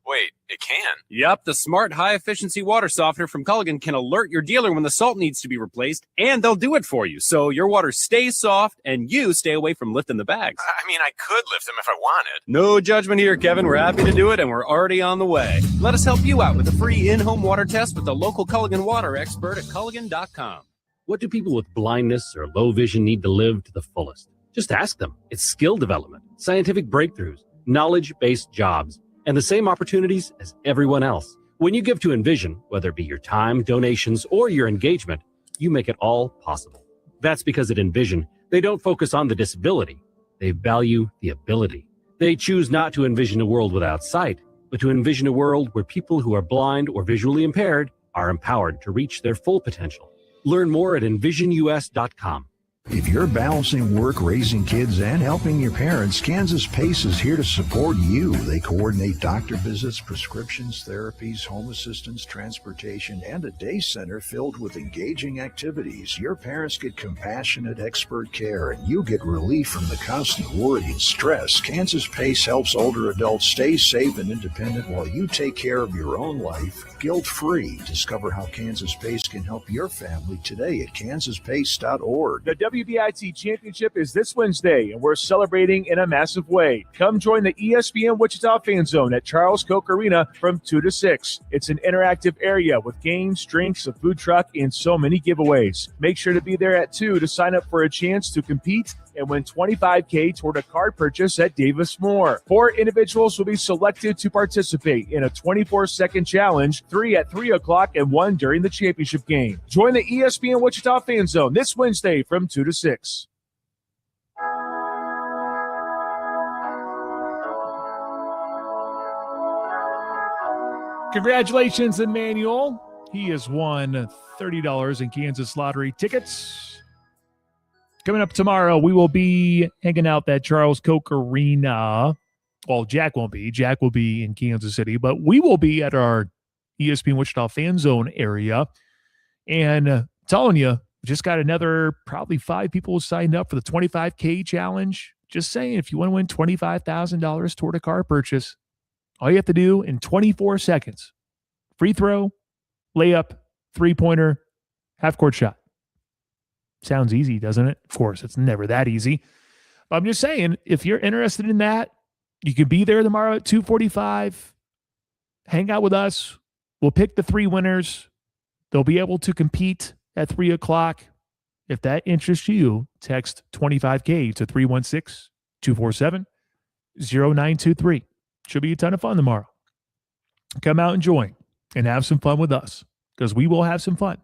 Wait, it can? Yep, the smart high-efficiency water softener from Culligan can alert your dealer when the salt needs to be replaced, and they'll do it for you, so your water stays soft and you stay away from lifting the bags. I mean, I could lift them if I wanted. No judgment here, Kevin. We're happy to do it, and we're already on the way. Let us help you out with a free in-home water test with the local Culligan water expert at Culligan.com. What do people with blindness or low vision need to live to the fullest? Just ask them. It's skill development, scientific breakthroughs, knowledge-based jobs, and the same opportunities as everyone else. When you give to Envision, whether it be your time, donations, or your engagement, you make it all possible. That's because at Envision, they don't focus on the disability. They value the ability. They choose not to envision a world without sight, but to envision a world where people who are blind or visually impaired are empowered to reach their full potential. Learn more at envisionus.com. If you're balancing work, raising kids, and helping your parents, Kansas PACE is here to support you. They coordinate doctor visits, prescriptions, therapies, home assistance, transportation, and a day center filled with engaging activities. Your parents get compassionate, expert care, and you get relief from the constant worry and stress. Kansas PACE helps older adults stay safe and independent while you take care of your own life, guilt-free. Discover how Kansas PACE can help your family today at kansaspace.org. The WBIT Championship is this Wednesday, and we're celebrating in a massive way. Come join the ESPN Wichita Fan Zone at Charles Koch Arena from 2 to 6. It's an interactive area with games, drinks, a food truck, and so many giveaways. Make sure to be there at 2 to sign up for a chance to compete and win $25K toward a card purchase at Davis Moore. 4 individuals will be selected to participate in a 24-second challenge, 3 at 3 o'clock and 1 during the championship game. Join the ESPN Wichita Fan Zone this Wednesday from 2 to 6. Congratulations, Emmanuel. He has won $30 in Kansas Lottery tickets. Coming up tomorrow, we will be hanging out at Charles Koch Arena. Well, Jack won't be. Jack will be in Kansas City, but we will be at our ESPN Wichita fan zone area. And telling you, just got another probably 5 people signed up for the 25K challenge. Just saying, if you want to win $25,000 toward a car purchase, all you have to do in 24 seconds, free throw, layup, three-pointer, half-court shot. Sounds easy, doesn't it? Of course, it's never that easy. But I'm just saying, if you're interested in that, you can be there tomorrow at 2:45. Hang out with us. We'll pick the 3 winners. They'll be able to compete at 3 o'clock. If that interests you, text 25K to 316-247-0923. Should be a ton of fun tomorrow. Come out and join and have some fun with us because we will have some fun.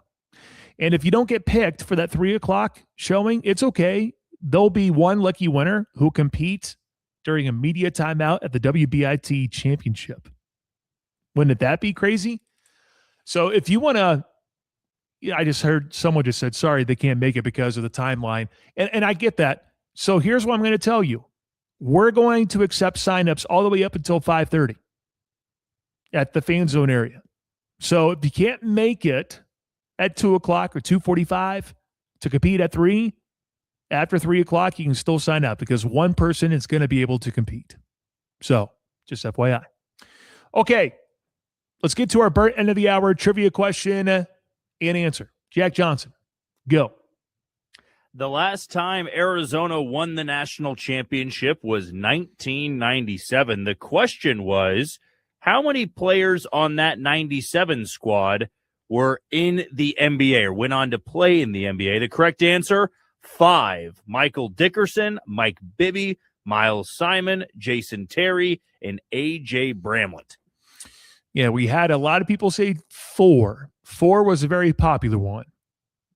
And if you don't get picked for that 3 o'clock showing, it's okay. There'll be one lucky winner who competes during a media timeout at the WBIT Championship. Wouldn't that be crazy? So if you want to, I just heard someone just said, sorry, they can't make it because of the timeline. And I get that. So here's what I'm going to tell you. We're going to accept signups all the way up until 5:30 at the fan zone area. So if you can't make it at 2 o'clock or 2:45 to compete at 3, after 3 o'clock, you can still sign up because one person is going to be able to compete. So just FYI. Okay, let's get to our burnt end of the hour trivia question and answer. Jack Johnson, go. The last time Arizona won the national championship was 1997. The question was, how many players on that 97 squad were in the NBA or went on to play in the NBA? The correct answer, 5. Michael Dickerson, Mike Bibby, Miles Simon, Jason Terry, and A.J. Bramlett. Yeah, we had a lot of people say 4. 4 was a very popular one.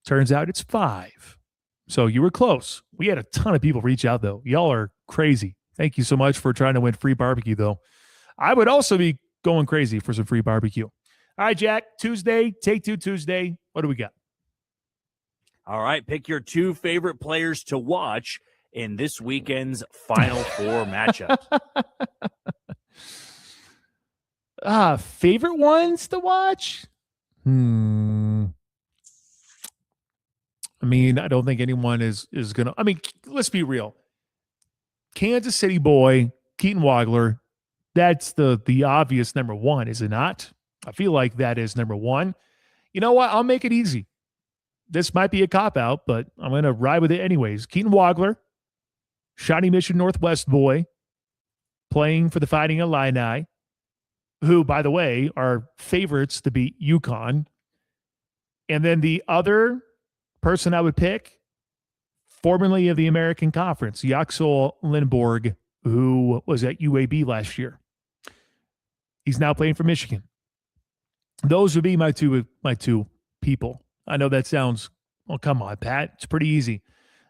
Turns out it's 5. So you were close. We had a ton of people reach out, though. Y'all are crazy. Thank you so much for trying to win free barbecue, though. I would also be going crazy for some free barbecue. All right, Jack, Tuesday, Take Two Tuesday. What do we got? All right, pick your 2 favorite players to watch in this weekend's Final Four matchups. Favorite ones to watch? I mean, I don't think anyone is going to – I mean, let's be real. Kansas City boy, Keaton Wagler, that's the obvious number 1, is it not? I feel like that is number 1. You know what? I'll make it easy. This might be a cop-out, but I'm going to ride with it anyways. Keaton Wagler, Shawnee Mission Northwest boy, playing for the Fighting Illini, who, by the way, are favorites to beat UConn. And then the other person I would pick, formerly of the American Conference, Yaxel Lindborg, who was at UAB last year. He's now playing for Michigan. Those would be my two people. I know that sounds, well, come on, Pat. It's pretty easy.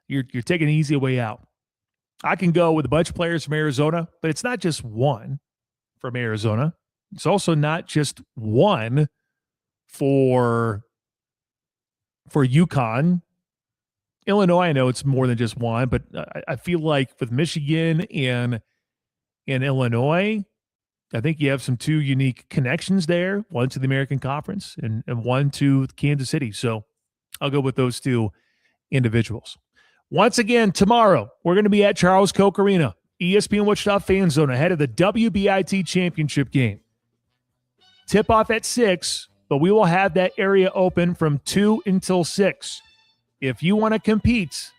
You're taking an easy way out. I can go with a bunch of players from Arizona, but it's not just one from Arizona. It's also not just one for UConn. Illinois, I know it's more than just one, but I feel like with Michigan and Illinois, I think you have some 2 unique connections there, one to the American Conference and one to Kansas City. So I'll go with those 2 individuals. Once again, tomorrow, we're going to be at Charles Koch Arena, ESPN Wichita Fan Zone, ahead of the WBIT Championship game. Tip-off at 6, but we will have that area open from 2 until 6. If you want to compete,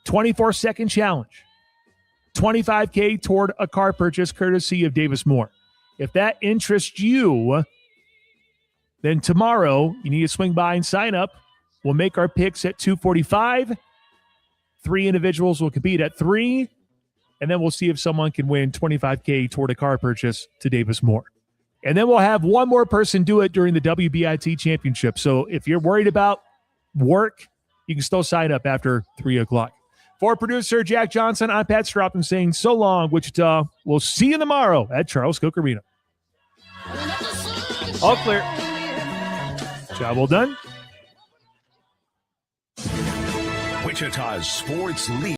24-second challenge, $25K toward a car purchase courtesy of Davis Moore. If that interests you, then tomorrow you need to swing by and sign up. We'll make our picks at 2:45. 3 individuals will compete at 3, and then we'll see if someone can win $25K toward a car purchase to Davis Moore. And then we'll have one more person do it during the WBIT Championship. So if you're worried about work, you can still sign up after 3 o'clock. For producer Jack Johnson, I'm Pat Strathman saying so long, Wichita. We'll see you tomorrow at Charles Koch Arena. All clear. Job well done. Wichita's sports lead.